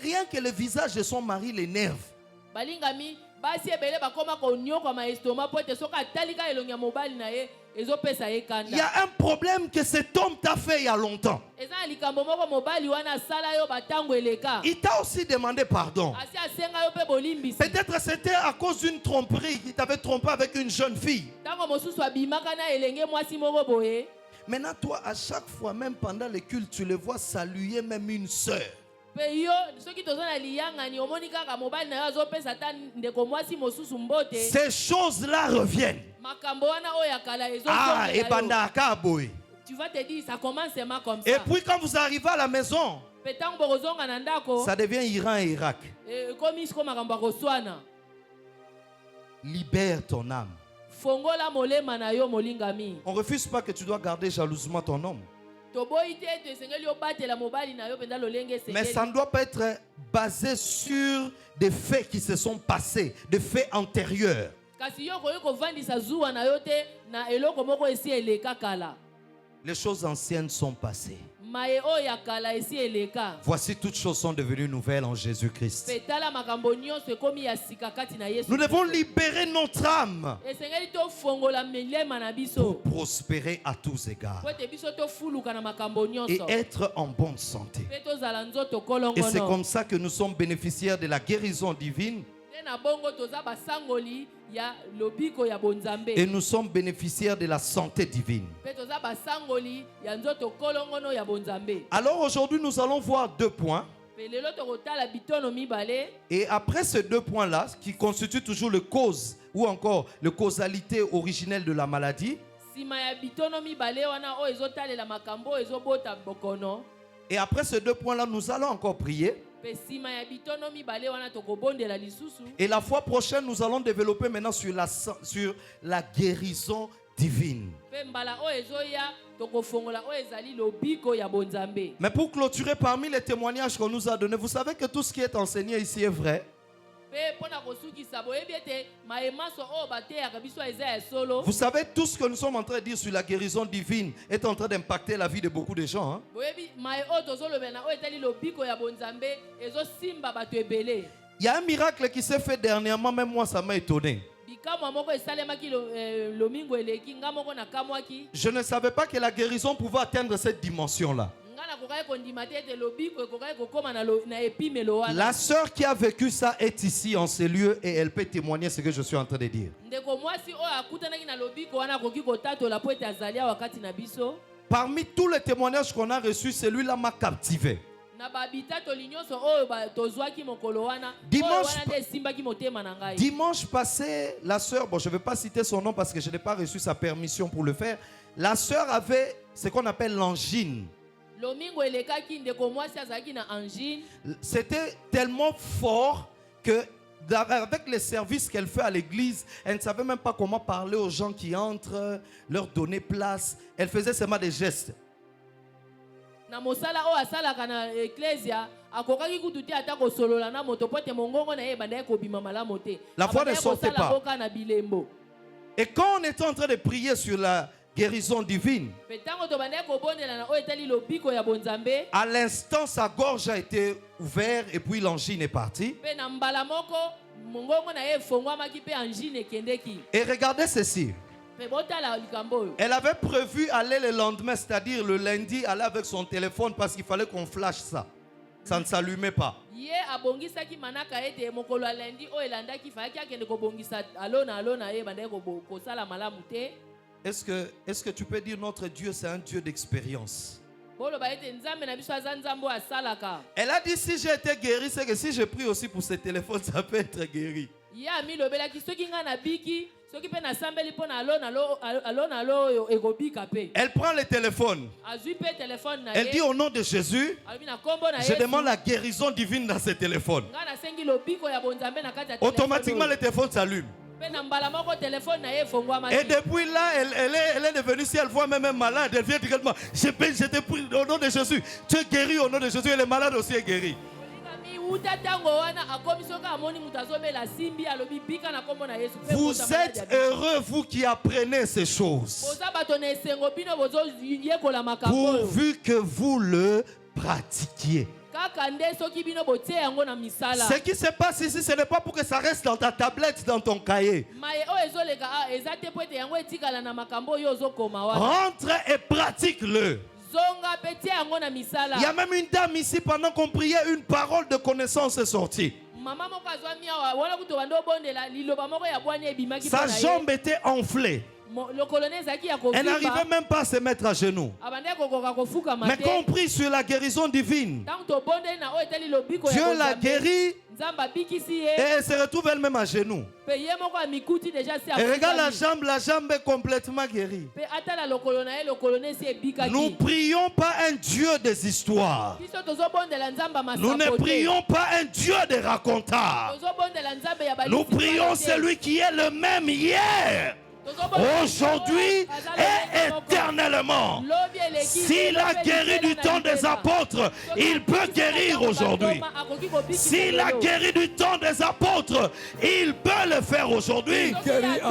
rien que le visage de son mari l'énerve. balingami basi ebele bakoma konyokama estoma po ete soki atali ka elongi ya mobali na ye ezopesa ye Il y kanda. a un problème que cet homme t'a fait il y a longtemps. eza na likambo moko mobali wana asala yo batango eleka. Il t'a aussi demandé pardon. asi asenga yo mpe bolimbisi. Peut-être c'était à cause d'une tromperie qu'il t'avait trompé avec une jeune fille. ntango mosusu abimaka na elenge mwasi moko boye. Maintenant, toi, à chaque fois, même pendant les cultes, tu le vois saluer même une sœur. mpe yo soki toza na liyangani omoni kaka mobali na yo azopesa ata ndeko mwasi mosusu mbote. Ces choses-là reviennent. makambo wana oyo ya kala Ah, et ezozongela yo. banda akaboy. Tu vas te dire ça commence seulement comme Et ça. puis quand vous arrivez à la maison, mpe ntango bokozonga na ndako ça devient Iran et Irak. ekomi siko makambo ya koswana. Libère ton âme. fongola molema na yo molingami. On ne refuse pas que tu dois garder jalousement ton homme. toboyi te ete esengeli obatela mobali na yo mpenza lolenge Mais esengeli. ça ne doit pas être basé sur des faits qui se sont passés, des faits antérieurs. kasi yo koyi kovandisa zuwa na yo te na eloko moko esi eleka kala. Les choses anciennes sont passées. maye oyo ya kala esi eleka. Voici toutes choses sont devenues nouvelles en Jésus-Christ. Pe tala makambo nyonso ekomi ya sika kati na Yesu. Nous devons libérer notre âme Esengeli tofongola milema na biso. pour prospérer à tous égards Po ete biso tofuluka na makambo et nyonso. être en bonne santé. Pe tozala nzoto Et c'est kolongono. comme ça que nous sommes bénéficiaires de la guérison divine Te na bongo toza basangoli ya lobiko ya bonzambe. et nous sommes bénéficiaires de la santé divine. Pe toza basangoli ya nzoto kolongono ya bonzambe. Alors aujourd'hui, nous allons voir 2 points. Pe lelo tokotala bitono mibale. Et après ces 2 points-là, qui constituent toujours le cause ou encore le causalité originelle de la maladie, Sima ya bitono mibale wana o ezotalela makambo ezobota bokono. et après ces 2 points-là, nous allons encore prier. Pe sima ya bitono mibale wana tokobondela lisusu. Et la fois prochaine, nous allons développer maintenant sur la guérison divine. Pe mbala o ezoya tokofongola o ezali lobiko ya bonzambe. Mais pour clôturer, parmi les témoignages qu'on nous a donnés, vous savez que tout ce qui est enseigné ici est vrai. Pe pona kosukisa boyebi ete maemaso o bateyaka biso eza ya solo. Vous savez, tout ce que nous sommes en train de dire sur la guérison divine est en train d'impacter la vie de beaucoup de gens. Hein? Boyebi mae o tozolobela o etali lobiko ya bonzambe ezosimba bato ebele. Il y a un miracle qui s'est fait dernièrement, même moi ça m'a étonné. Bikamwa moko esalemaki lomingo eleki nga moko nakamwaki. Je ne savais pas que la guérison pouvait atteindre cette dimension-là. Nga nakokaki kondima te ete lobiko ekokaki kokoma na epimelo wana. La sœur qui a vécu ça est ici en ces lieux et elle peut témoigner ce que je suis en train de dire. Ndeko mwasi oyo akutanaki na lobiko wana akoki kotatola po ete azali awa kati na biso. Parmi tous les témoignages qu'on a reçus, celui-là m'a captivé. Na babitatoli nyonso oyo tozwaki mokolo wana Dimanche oyo wana nde esimbaki motema na ngai. Dimanche passé, la sœur, bon je ne vais pas citer son nom parce que je n'ai pas reçu sa permission pour le faire. La sœur avait ce qu'on appelle l'angine. Lomingo elekaki ndeko mwasi azalaki na angine. C'était tellement fort que avec les services qu'elle fait à l'église, elle ne savait même pas comment parler aux gens qui entrent, leur donner place. Elle faisait seulement des gestes. Na mosala oyo asalaka na eklesia akokaki kutu te ata kosolola na moto po ete mongongo na ye ebandaki kobima malamu te. La voix ne Abandaki sortait kosala pas. boka na bilembo. Et quand on était en train de prier sur la guérison divine, Pe ntango tobandaki kobondela na oyo etali lobiko ya bonzambe. à l'instant, sa gorge a été ouverte et puis l'angine est partie. Pe na mbala moko mongongo na ye efongwamaki pe angine ekendeki. Et regardez ceci. Pe botala likambo oyo. Elle avait prévu aller le lendemain, c'est-à-dire le lundi, aller avec son téléphone parce qu'il fallait qu'on flash ça. Ça ne s'allumait pas. Ye abongisaki manaka ete mokolo ya lendi oyo elandaki fayaki akende kobongisa alo na ye bandaki kosala malamu te. Est-ce que tu peux dire notre Dieu, c'est un Dieu d'expérience? Boloba ete nzambe na biso aza nzambe oyo asalaka. Elle a dit, si j'ai été guéri, c'est que si je prie aussi pour ce téléphone, ça peut être guéri. Ye amilobelaki soki nga nabiki soki mpe nasambeli mpo na alo na lo oyo ekobika mpe. Elle prend le téléphone. Azwi mpe telefone na Elle dit ye. au nom de Jésus, Alobi na kombo na je Yesu. demande la guérison divine dans ce téléphone. Nga nasengi lobiko ya bonzambe na kati ya Automatiquement, le téléphone s'allume. mpe na mbala moko telefone na ye efongwamaki. Et depuis là, elle est devenue, si elle voit même un malade, elle vient directement. Je te prie au nom de Jésus. Tu es guéri au nom de Jésus et le malade aussi est guéri. Uta tango wana akomi soka amoni mutu azobela simbi alobi bika na kombo na Yesu. Mpe Vous bota malade êtes ya biso. heureux, vous qui apprenez ces choses, Boza bato na esengo bino bozoyekola makambo oyo. pourvu que vous le pratiquiez. Kaka nde soki bino botie yango na misala. Ce qui se passe ici, ce n'est pas pour que ça reste dans ta tablette, dans ton cahier. Maye oyo ezoleka eza te po ete yango etikala na makambo oyo ozokoma wana. Rentre et pratique-le. Zonga pe tie yango na misala. Il y a même une dame ici, pendant qu'on priait, une parole de connaissance est sortie. Mama moko azwa miawa wana kuto bando bondela liloba moko ya bwani ebimaki Sa na ye. jambe était enflée. Le colonel ezaki ya Elle n'arrivait kofiba. même pas à se mettre à genoux. Abandaki kokoka kofuka Mais mate. quand on prie sur la guérison divine, Tango tobondeli na oyo etali lobiko ya Dieu l'a Bonzambe. guérie Nzambe abikisi et ye. elle se retrouve elle-même à genoux. Pe ye moko amikuti déjà si Et regarde afukami. la jambe est complètement guérie. Pe atala lokolo na ye lokolo ne si ebikaki. Nous prions pas un Dieu des histoires. Biso tozobondela Nzambe ya Nous ne masapo te. prions pas un Dieu des racontars. Tozobondela Nzambe ya Nous balisi prions te. celui qui est le même hier, aujourd'hui et éternellement. S'il a guéri du temps des apôtres, il peut guérir aujourd'hui. S'il a guéri du temps des apôtres, il peut le faire aujourd'hui.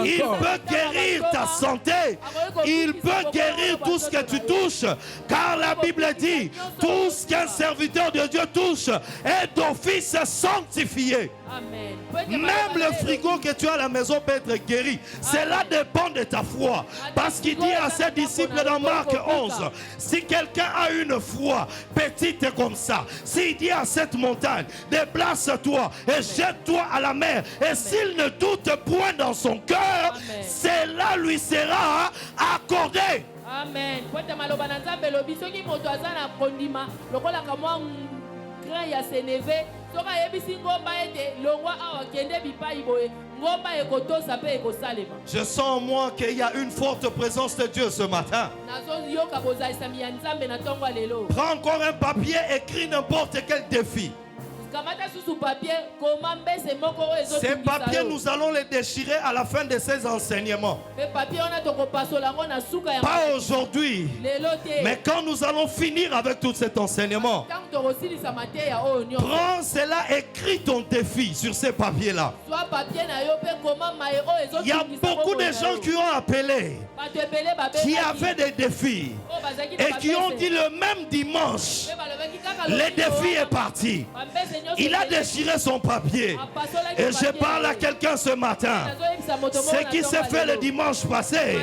Il peut guérir ta santé. Il peut guérir tout ce que tu touches. Car la Bible dit, tout ce qu'un serviteur de Dieu touche est d'office sanctifié. Amen. Même le frigo que tu as à la maison peut être guéri. Cela dépend de ta foi. Parce qu'il dit à ses disciples dans Marc 11, si quelqu'un a une foi petite comme ça, s'il dit à cette montagne, déplace-toi et jette-toi à la mer, et s'il ne doute point dans son cœur, cela lui sera accordé. Amen. Pote maloba na nzambe lobi soki moto aza na kondima lokola kamwa grain ya seneve soka yebisi ngomba ete longwa awa kende bipai boye ngomba ekotosa pe ekosalema. Je sens en moi qu'il y a une forte présence de Dieu ce matin. Nazo yoka bozalisami ya nzambe na tongo lelo. Prends encore un papier, écris n'importe quel défi. Ces papiers, nous allons les déchirer à la fin de ces enseignements. Pas aujourd'hui, mais quand nous allons finir avec tout cet enseignement. Prends cela, écris ton défi sur ces papiers-là. Il y a beaucoup de gens qui ont appelé, qui avaient des défis et qui ont dit le même dimanche, le défi est parti. Il a déchiré son papier. Et je parle à quelqu'un ce matin. Ce qui s'est fait le dimanche passé,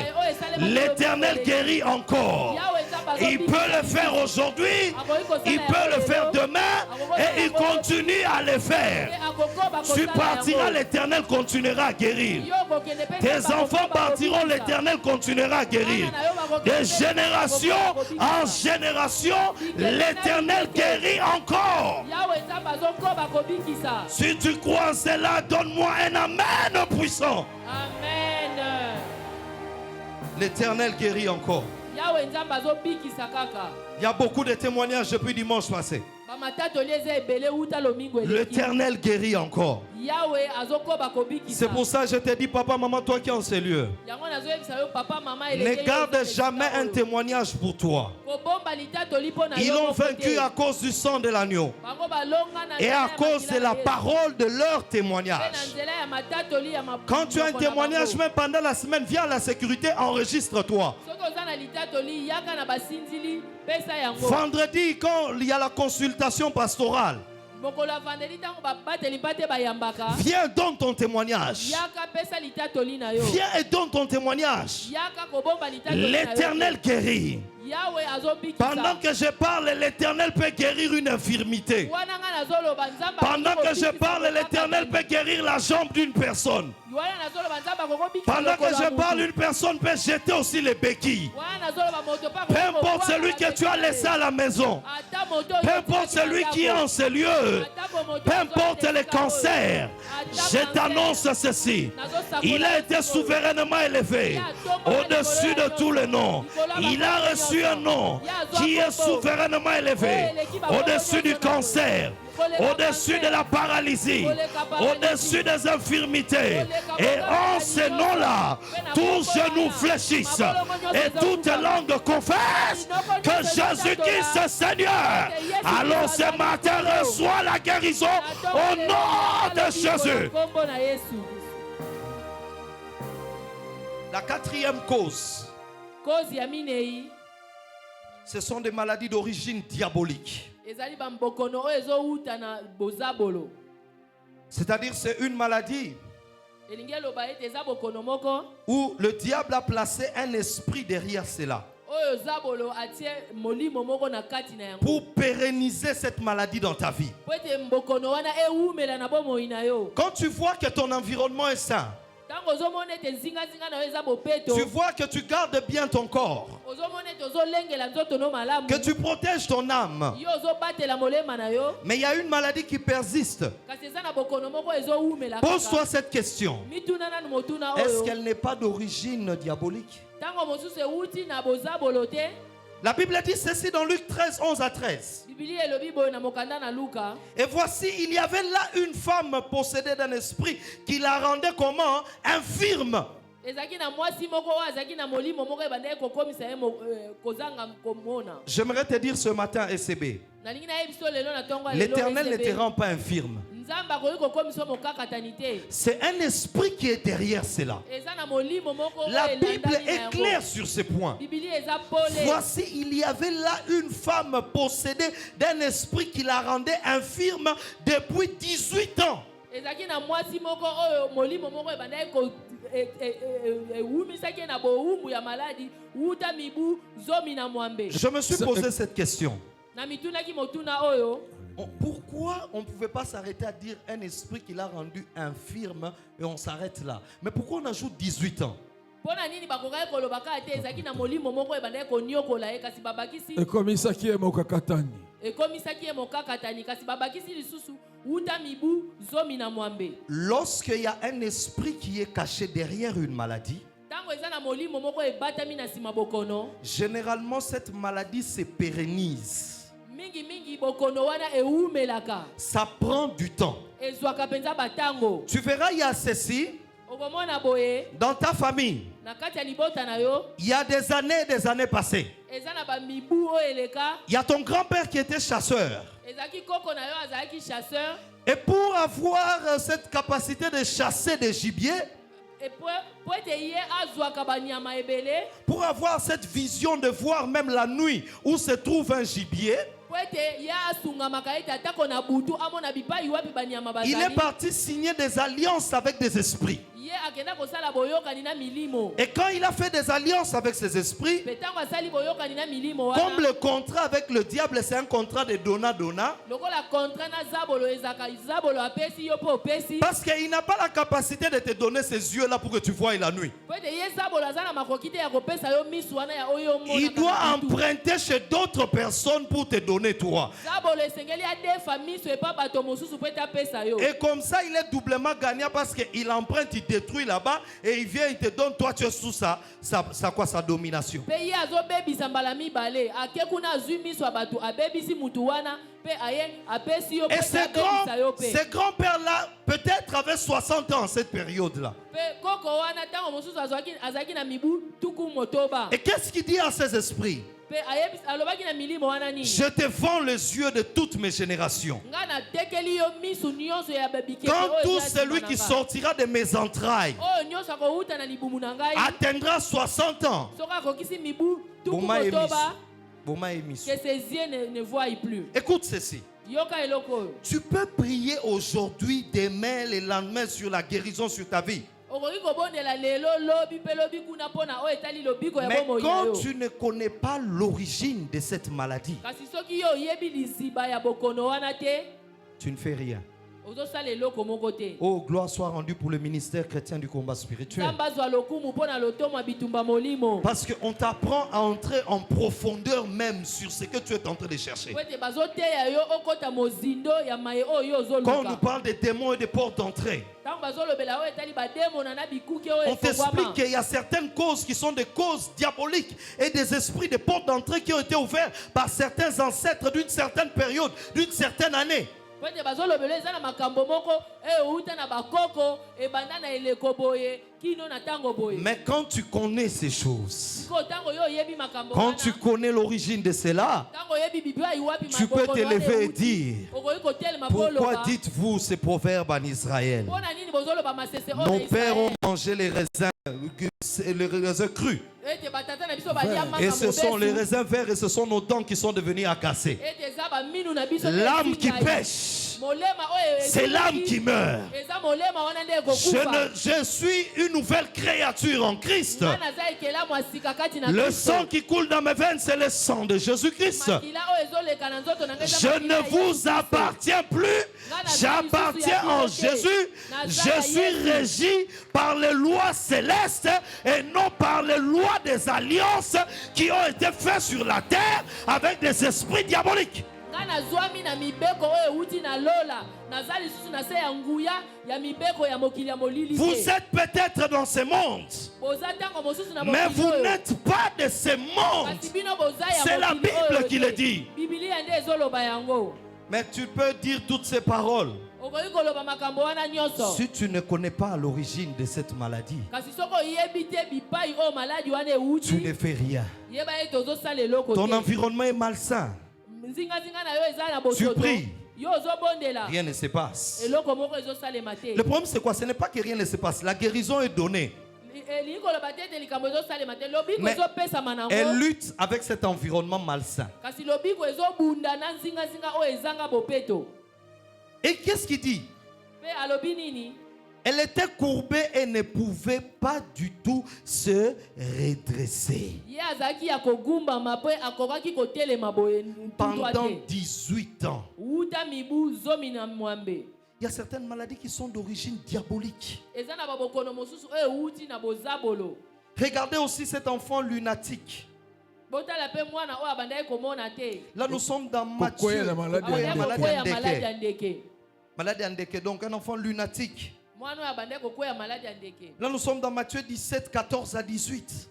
l'Éternel guérit encore. Il peut le faire aujourd'hui, il peut le faire demain, et il continue à le faire. Tu partiras, l'Éternel continuera à guérir. Tes enfants partiront, l'Éternel continuera à guérir. De génération en génération, l'Éternel guérit encore. Si tu crois cela, donne-moi un amen puissant. Amen. L'Éternel guérit encore. Il y a beaucoup de témoignages depuis dimanche passé. L'Éternel guérit encore. C'est pour ça que je te dis, papa, maman, toi qui es en ces lieux, ne garde jamais un témoignage pour toi. Ils l'ont vaincu à cause du sang de l'agneau et à cause de la parole de leur témoignage. Quand tu as un témoignage, même pendant la semaine, viens à la sécurité, enregistre-toi. Vendredi, quand il y a la consultation pastorale, viens donne ton témoignage. Viens et donne ton témoignage. L'Éternel guérit. Pendant que je parle, l'Éternel peut guérir une infirmité. Pendant que je parle, l'Éternel peut guérir la jambe d'une personne. Pendant que je parle, une personne peut jeter aussi les béquilles. Peu importe celui que tu as laissé à la maison, peu importe celui qui est en ces lieux, peu importe les cancers, je t'annonce ceci. Il a été souverainement élevé au-dessus de tous les noms. Il a reçu un nom qui est souverainement élevé au-dessus du cancer, au-dessus de la paralysie, au-dessus des infirmités. Et en ces noms-là, tous genoux fléchissent et toute langue confesse que Jésus-Christ est Seigneur. Alors ce matin, reçois la guérison au nom de Jésus. La quatrième cause, ce sont des maladies d'origine diabolique. C'est-à-dire c'est une maladie où le diable a placé un esprit derrière cela pour pérenniser cette maladie dans ta vie. Quand tu vois que ton environnement est sain, tu vois que tu gardes bien ton corps, que tu protèges ton âme, mais il y a une maladie qui persiste. Pose-toi cette question. Est-ce qu'elle n'est pas d'origine diabolique? La Bible dit ceci dans Luc 13, 11 à 13. Et voici, il y avait là une femme possédée d'un esprit qui la rendait comment? Infirme. ezaki na mwasi moko oyo azalaki na molimo moko ebandaki kokomisa ye kozanga komona. J'aimerais te dire ce matin, SCB, nalingi nayebi biso lelo na ntongo ya lelo l'Éternel ne te SCB. rend pas infirme. nzambe akoki kokomisa mokakatani te. C'est un esprit qui est derrière cela. eza na molimo moko oyo La Bible elandani na est yango. claire sur ce point. Biblia eza pole. Voici, il y avait là une femme possédée d'un esprit qui la rendait infirme depuis 18 ans. ezalaki na mwasi moko oyo molimo moko ebandaki ewumisaki na bowumbu ya maladi wuta mibu zomi na mwambe. Je me suis posé cette question. na mitundaki motuna oyo Pourquoi on ne pouvait pas s'arrêter à dire un esprit qui l'a rendu infirme et on s'arrête là? Mais pourquoi on ajoute 18 ans? mpona nini bakokaki kolobaka te ezalaki na molimo moko ebandaki koniokola ye kasi babakisi ekomisaki ye mokakatani. ekomisaki ye mokakatani kasi babakisi lisusu wuta mibu zomi na mwambe. Lorsqu'il y a un esprit qui est caché derrière une maladie, ntango eza na molimo moko ebatami na nsima bokono généralement cette maladie se pérennise. mingi bokono wana ewumelaka Ça prend du temps. ezwaka mpenza batango. Tu verras, il y a ceci okomona boye dans ta famille. na kati ya libota na yo Il y a des années passées. eza na bamibu oyo eleka. Il y a ton grand-père qui était chasseur. ezalaki koko na yo azalaki chasseur. Et pour avoir cette capacité de chasser des gibiers, po ete ye azwaka banyama ebele. pour avoir cette vision de voir même la nuit où se trouve un gibier, po ete ye asungamaka ete atako na butu amona bipai wapi banyama il est bazali. parti signer des alliances avec des esprits. ye akenda kosala boyokani na milimo. Et quand il a fait des alliances avec ces esprits, mpe ntango asali boyokani na milimo comme wana le contrat avec le diable, c'est un contrat de donna-donna, lokola contrat na zabolo ezaka zabolo apesi yo mpe opesi. parce qu'il n'a pas la capacité de te donner ces yeux-là pour que tu voies la nuit. po ete ye zabolo aza na makoki te ya kopesa yo misu wana ya oyo Il doit omonaka na butu. emprunter chez d'autres personnes pour te donner toi. zabolo esengeli adefa miso epa bato mosusu mpo ete apesa yo. Et comme ça, il est doublement gagnant parce qu'il emprunte, il détruit là-bas et il vient, il te donne, toi tu es sous sa domination. mpe ye azobebisa mbala mibale ake kuna azwi miso ya bato abebisi mutu wana mpe aye apesi yo Et mpe abebisa yo mpe. ces grands-pères-là, peut-être avaient 60 ans en cette période-là. mpe koko wana ntango mosusu azalaki na mibu tuku motoba. Et qu'est-ce qu'il dit à ces esprits? mpe alobaki na milimo wana nini. Je te vends les yeux de toutes mes générations. nga natekeli yo misu nyonso ya babikeli Quand oyo tout eza na celui nsima qui na nga. sortira de mes entrailles oyo nyonso akowuta na libumu na ngai atteindra 60 ans, soki akokisi mibu tuku Boma motoba Boma Emisu. que ses yeux ne voient plus. Écoute ceci. yoka eloko oyo. Tu peux prier aujourd'hui, demain, le lendemain sur la guérison sur ta vie. okoki kobondela lelo lobi mpe lobi kuna mpona oyo etali lobiko ya Mais bomoi na quand yo. tu ne connais pas l'origine de cette maladie, kasi soki yo oyebi liziba ya bokono wana te tu ne fais rien. ozosala eloko moko te. Oh, gloire soit rendue pour le ministère chrétien du combat spirituel. nzambe azwa lokumu mpo na lotomo ya bitumba molimo. Parce qu'on t'apprend à entrer en profondeur même sur ce que tu es en train de chercher. po ete bazoteya yo okota mozindo ya maye oyo yo Quand on nous ozoluka. parle des démons et des portes d'entrée, ntango bazolobela oyo etali bademona na bikuki oyo on t'explique efongwama. qu'il y a certaines causes qui sont des causes diaboliques et des esprits de portes d'entrée qui ont été ouverts par certains ancêtres d'une certaine période, d'une certaine année. po ete bazolobela eza na makambo moko euta na bakoko ebanda na eleko boye kino na ntango boye. Mais quand tu connais ces choses, ko ntango yo oyebi makambo quand wana, tu connais l'origine de cela, ntango oyebi bible iwapi tu peux te lever et dire, okoki kotelema pourquoi dites-vous ces proverbes en Israël? mpona nini bozoloba masese oyo Nos na pères ont Israël? mangé les raisins crus. ete batata na biso balia manga Et ce sont les mobesu raisins verts et ce sont nos dents qui sont devenues à casser. ete eza baminu na biso L'âme qui esingai. pêche, molema oyo c'est l'âme qui meurt. eza molema wana nde ekokufa. Je suis une nouvelle créature en Christ. nga naza ekelamu ya sika kati na Le Kristo. sang qui coule dans mes veines, c'est le sang de Jésus-Christ. makila oyo ezoleka na nzoto na ngai eza Je makila ne ya vous Yesu appartiens plus, j'appartiens en Jésus. Je suis régi par les lois célestes et non par les lois des alliances qui ont été faites sur la terre avec des esprits diaboliques. nga nazwami na mibeko oyo euti na lola naza lisusu na se ya nguya ya mibeko ya mokili ya molili Vous te. êtes peut-être dans ce monde, boza ntango mosusu na mais mokili vous oyo. n'êtes pas de ce monde. kasi bino boza ya C'est la mokili Bible oyo qui te. le dit. bibilia nde ezoloba yango. Mais tu peux dire toutes ces paroles. okoki koloba makambo wana nyonso. Si tu ne connais pas l'origine de cette maladie, Kasi soko oyebi te bipai o maladi wana tu euti. ne fais rien. Yeba ete ozosala eloko Ton te. environnement est malsain. Nzinga na yo eza na Tu bosoto. pries. Yo ozobondela. Rien ne se passe. Eloko moko ezosalema te. Le problème, c'est quoi? Ce n'est pas que rien ne se passe. La guérison est donnée. Elingi koloba te ete likambo ezosalema te. Lobiko Mais ezopesama nango. elle lutte avec cet environnement malsain. Kasi lobiko ezobunda na nzinga oyo ezanga bopeto. Et qu'est-ce qu'il dit? Pe alobi nini? Elle était courbée et ne pouvait pas du tout se redresser. Ye azaki ya kogumbama mpe akokaki kotelema boye ntutwa Pendant te. 18 ans. Uta mibu zomi na mwambe. Il y a certaines maladies qui sont d'origine diabolique. Eza na babokono mosusu oyo uti na bozabolo. Regardez aussi cet enfant lunatique. Botala pe mwana oyo abandaki komona te. Là, nous sommes dans Kokoya Matthieu. la maladie Kokoya, ya Abandaki maladie kokwea ya maladi ndeke. ya ndeke. Maladie ya ndeke, donc un enfant lunatique. Mwana oyo abandaki kokwea maladi ya ndeke. Là, nous sommes dans Matthieu 17, 14 à 18.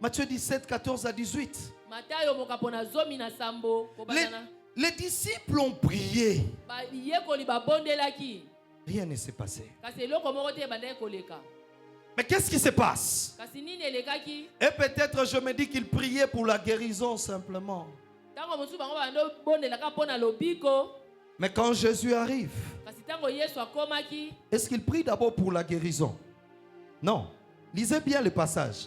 Matthieu 17, 14 à 18. Matayo mokapo na zomi na sambo. Kobanana. Les disciples ont prié. Bayekoli babondelaki. Rien ne s'est passé. Kasi eloko moko te ebandaki koleka. Mais qu'est-ce qui se passe? Kasi nini elekaki? Et peut-être je me dis qu'il priait pour la guérison simplement. Tango mosusu bango bando bondelaka mpo na lobiko. Mais quand Jésus arrive, Kasi tango Yesu akomaki. est-ce qu'il prie d'abord pour la guérison? Non. Lisez bien le passage.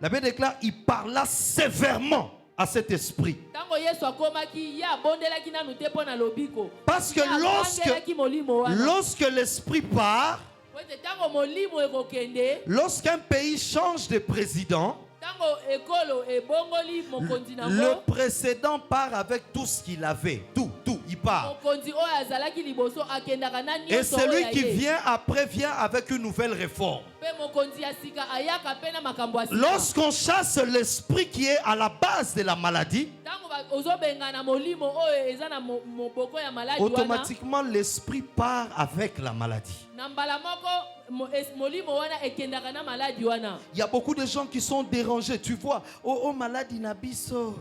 La Bible déclare, il parla sévèrement à cet esprit. Tango Yesu akomaki, ya bondelaki nanu te mpo na lobiko. Parce que Ya abangelaki molimo wana. lorsque l'esprit part, Po ete tango molimo ekokende, lorsqu'un pays change de président, tango ekolo ebongoli mokonzi le nango, précédent part avec tout ce qu'il avait. Tout, il part. mokonzi oyo azalaki liboso akendaka na Et nyonso oyo celui ya qui ye. vient après vient avec une nouvelle réforme. Pe mokonzi ya sika ayaka pe na makambo ya sika. Lorsqu'on chasse l'esprit qui est à la base de la maladie, Tango ozobengana molimo oyo eza na moboko ya maladi wana, automatiquement l'esprit part avec la maladie. na mbala moko molimo wana ekendaka na maladi wana. Il y a beaucoup de gens qui sont dérangés. Tu vois, oh maladie nabiso.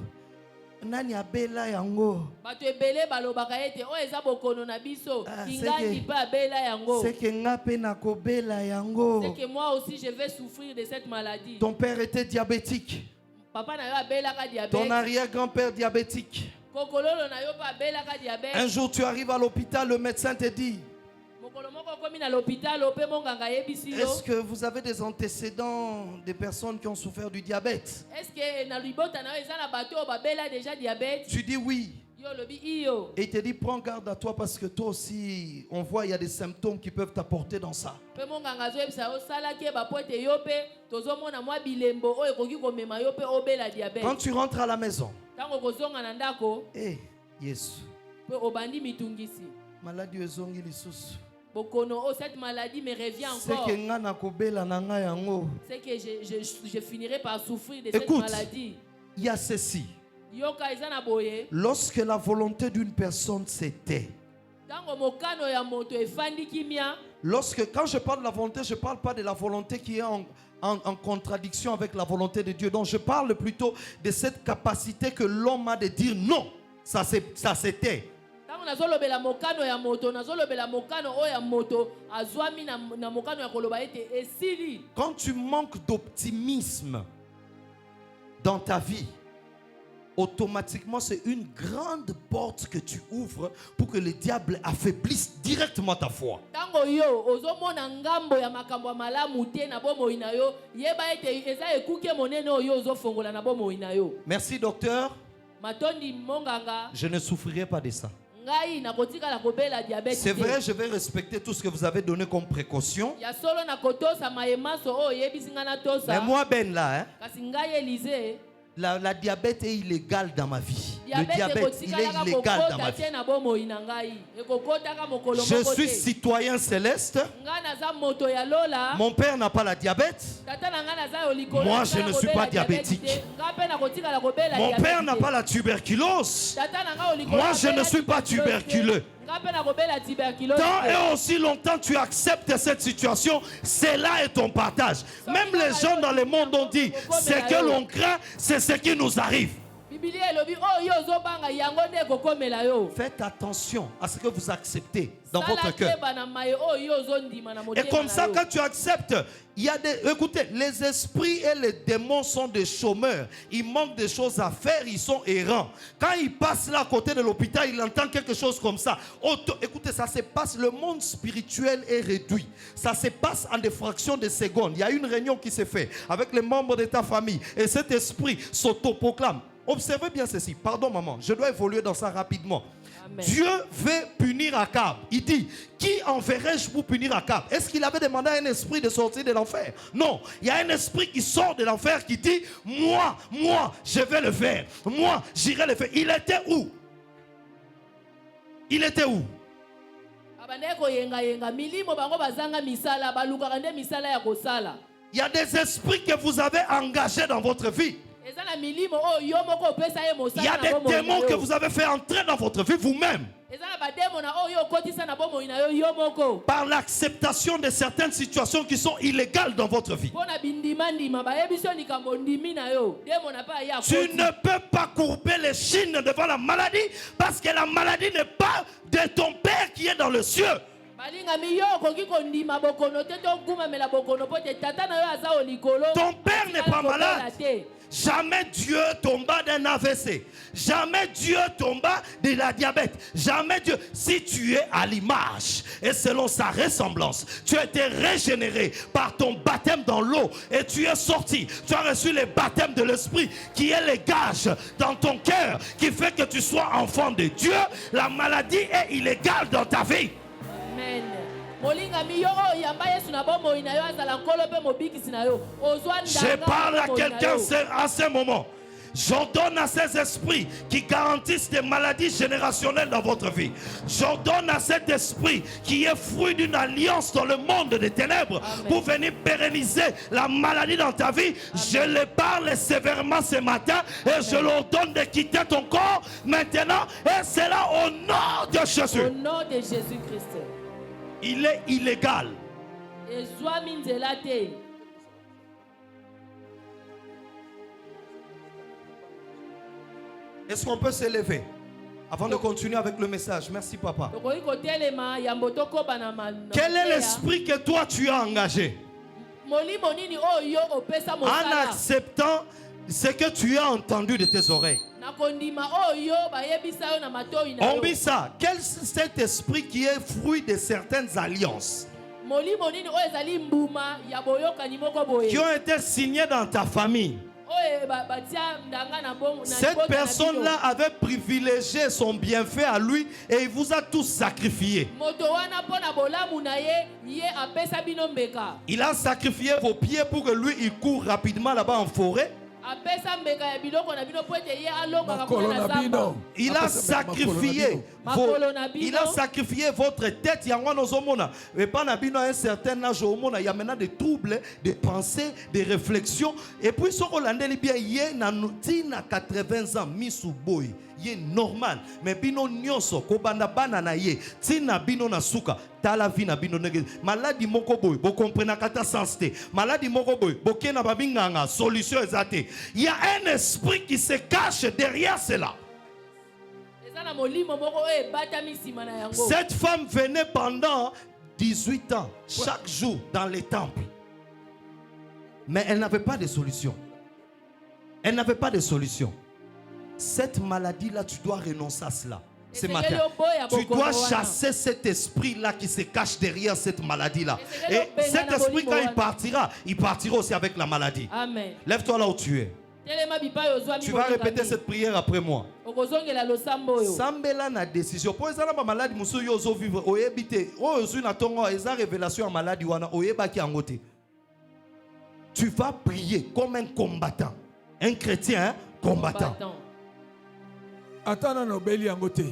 Nani abela yango. Bato ebele balobaka ete oyo eza bokono na biso, Ah, kingandi mpe abela yango. C'est que nga pe nakobela yango. C'est que moi aussi je vais souffrir de cette maladie. Ton père était diabétique. Papa na yo abelaka Ton diabète. arrière-grand-père diabétique. Kokololo na yo pa abelaka Un diabète. jour tu arrives à l'hôpital, le médecin te dit, Mokolo moko komi na l'hôpital ope monganga yebisi yo. est-ce que vous avez des antécédents des personnes qui ont souffert du diabète? Est-ce que na libota na yo eza na bato oyo babela déjà diabète? Tu dis oui. Yo lobi iyo. Et il te dit, prends garde à toi parce que toi aussi, on voit, il y a des symptômes qui peuvent t'apporter dans ça. Pe monganga azoyebisa yo salaki eba po ete yo mpe tozomona mwa bilembo oyo ekoki komema yo mpe obela diabète. Quand tu rentres à la maison, Ntango kozonga na ndako yes, mpe obandi mitungisi. maladie ezongi lisusu. Bokono, oh cette maladie me revient C'est encore. que nga nakobela na nga yango. C'est que je finirai par souffrir de cette Écoute, maladie. il y a ceci. Yoka eza na boye. Lorsque la volonté d'une personne s'était, Tango mokano ya moto efandi kimia. quand je parle de la volonté, je ne parle pas de la volonté qui est en contradiction avec la volonté de Dieu. Donc je parle plutôt de cette capacité que l'homme a de dire non, ça c'était. Tango nazolobela mokano ya moto, nazolobela mokano o ya moto azwami na mokano ya koloba ete esili. Quand tu manques d'optimisme dans ta vie, automatiquement c'est une grande porte que tu ouvres pour que le diable affaiblisse directement ta foi. Tango yo ozomona ngambo ya makambo ya malamu te na bomoi na yo, yeba ete eza ekuke monene oyo ozofongola na bomoi na yo. Merci docteur, Matondi monganga. je ne souffrirai pas de ça. Ngai nakotikala kobela diabète. C'est vrai, je vais respecter tout ce que vous avez donné comme précaution. Ya solo na kotosa mayemaso o yebisinga na tosa. Mais moi Ben là, hein, Kasi ngai Élysée. la diabète est illégale dans ma vie. Le Diabète diabète, il est illégal dans ma vie. na bomoi na ngai. Ekokotaka mokolo Je moko suis te. citoyen céleste. Nga naza moto ya lola. Mon père n'a pas la diabète. Tata na nga naza yo likolo. Moi, Nga je ne na suis kobela pas diabétique. te. Nga pe na kotikala kobela Mon diabète père n'a te. pas la tuberculose. Tata na nga yo likolo. Moi, je kobela ne suis pas tuberculose te. tuberculeux. Nga pe na kobela tuberculose Tant te. et aussi longtemps tu acceptes cette situation, c'est là est ton partage. Même les gens dans le monde ont dit, ce que l'on craint, c'est ce qui nous arrive. Bible elobi oyo ozobanga yango nde kokomela yo. Faites attention à ce que vous acceptez dans Sala votre cœur. keba na maye oyo ozondima na Et motema comme na ça, yo. quand tu acceptes, il y a des... Écoutez, les esprits et les démons sont des chômeurs. Ils manquent de choses à faire, ils sont errants. Quand ils passent là à côté de l'hôpital, ils entendent quelque chose comme ça. Écoutez, ça se passe, le monde spirituel est réduit. Ça se passe en des fractions de secondes. Il y a une réunion qui se fait avec les membres de ta famille. Et cet esprit s'autoproclame. Observez bien ceci. Pardon maman, je dois évoluer dans ça rapidement. Amen. Dieu veut punir Akab. Il dit, qui enverrai-je pour punir Akab? Est-ce qu'il avait demandé à un esprit de sortir de l'enfer? Non, il y a un esprit qui sort de l'enfer qui dit, moi, je vais le faire. Moi, j'irai le faire. Il était où? Il était où? Abandeko yenga yenga milimo bango bazanga misala balukaka nde misala ya kosala. Il y a des esprits que vous avez engagés dans votre vie. Ezana milimo oyo moko opesa ye mosala. Il y a na des bomoi na démons yo. que vous avez fait entrer dans votre vie vous-même. Ezana bademo na oyo okotisa na bomoi na yo yo moko. Par l'acceptation de certaines situations qui sont illégales dans votre vie. Pona bindima ndima bayebiso likambo ndimi na yo. Demo na pa ya Tu koti. ne peux pas courber les chines devant la maladie parce que la maladie n'est pas de ton Père qui est dans le cieux. Balinga miyo okoki kondima bokono te to kumamela bokono po te tata na yo aza o likolo. Ton père n'est pas malade. Te. Jamais Dieu tomba d'un AVC. Jamais Dieu tomba de la diabète. Jamais Dieu. Si tu es à l'image et selon sa ressemblance, tu as été régénéré par ton baptême dans l'eau et tu es sorti. Tu as reçu le baptême de l'esprit qui est le gage dans ton cœur qui fait que tu sois enfant de Dieu. La maladie est illégale dans ta vie. Amen. Molinga miyo o yamba Yesu na bomoi na yo azala nkolo pe mobikisi na yo. Ozwa ndanga. Je parle à bomoi na quelqu'un yo. à ce moment. J'ordonne à ces esprits qui garantissent des maladies générationnelles dans votre vie. J'ordonne à cet esprit qui est fruit d'une alliance dans le monde des ténèbres. Amen. Pour venir pérenniser la maladie dans ta vie. Amen. Je les parle sévèrement ce matin et je leur donne de quitter ton corps maintenant. Et c'est là au nom de Jésus. Au nom de Jésus-Christ. Il est illégal. Ezwa minzela te. Est-ce qu'on peut s'élever avant de continuer avec le message? Merci papa. Tokoki kotelema yambo tokoba na Quel est l'esprit que toi tu as engagé molimo nini oyo opesa en mosala? acceptant ce que tu as entendu de tes oreilles? Na kondima oyo bayebisa yo na matoi na On yo. dit ça. Quel est cet esprit qui est fruit de certaines alliances Molimo nini oyo ezali mbuma ya boyokani moko boye. qui ont été signées dans ta famille? Oyo batia ndanga na bongo na Cette libota na personne-là bino. avait privilégié son bienfait à lui et il vous a tous sacrifié. Moto wana pona bolamu na ye apesa bino mbeka. Il a sacrifié vos pieds pour que lui il court rapidement là-bas en forêt. Apesa mbeka ya biloko na bino po ete ye alonga Makolo kakuna na zamba. bino. Il a sacrifié il a sacrifié votre tête. Et pas à un certain âge au monde, il y a maintenant des troubles, des pensées, des réflexions. Et puis ce Hollandais bien il na 80 ans misuboy. Il est normal mais bino nyonso kobanda bana na ye tina bino na suka tala vie na bino nege maladie moko boy bo comprendre kata sens te maladie moko boy bo kena babinganga solution ezate. Il y a un esprit qui se cache derrière cela. Cette femme venait pendant 18 ans chaque jour dans les temples, mais elle n'avait pas de solution. Elle n'avait pas de solution. Cette maladie-là, tu dois renoncer à cela. Ce matin, tu dois chasser cet esprit-là qui se cache derrière cette maladie-là. Et cet esprit, quand il partira aussi avec la maladie. Amen. Lève-toi là où tu es. Tu vas répéter cette prière après moi. Sambela na décision. Pour ça, la maladie, monsieur yozo vivre. Oyebite. Oyozu na tongo. Eza révélation à maladie wana. Oyeba ki angote. Tu vas prier comme un combattant. Un chrétien, hein? Combattant. Atana no beli yango te.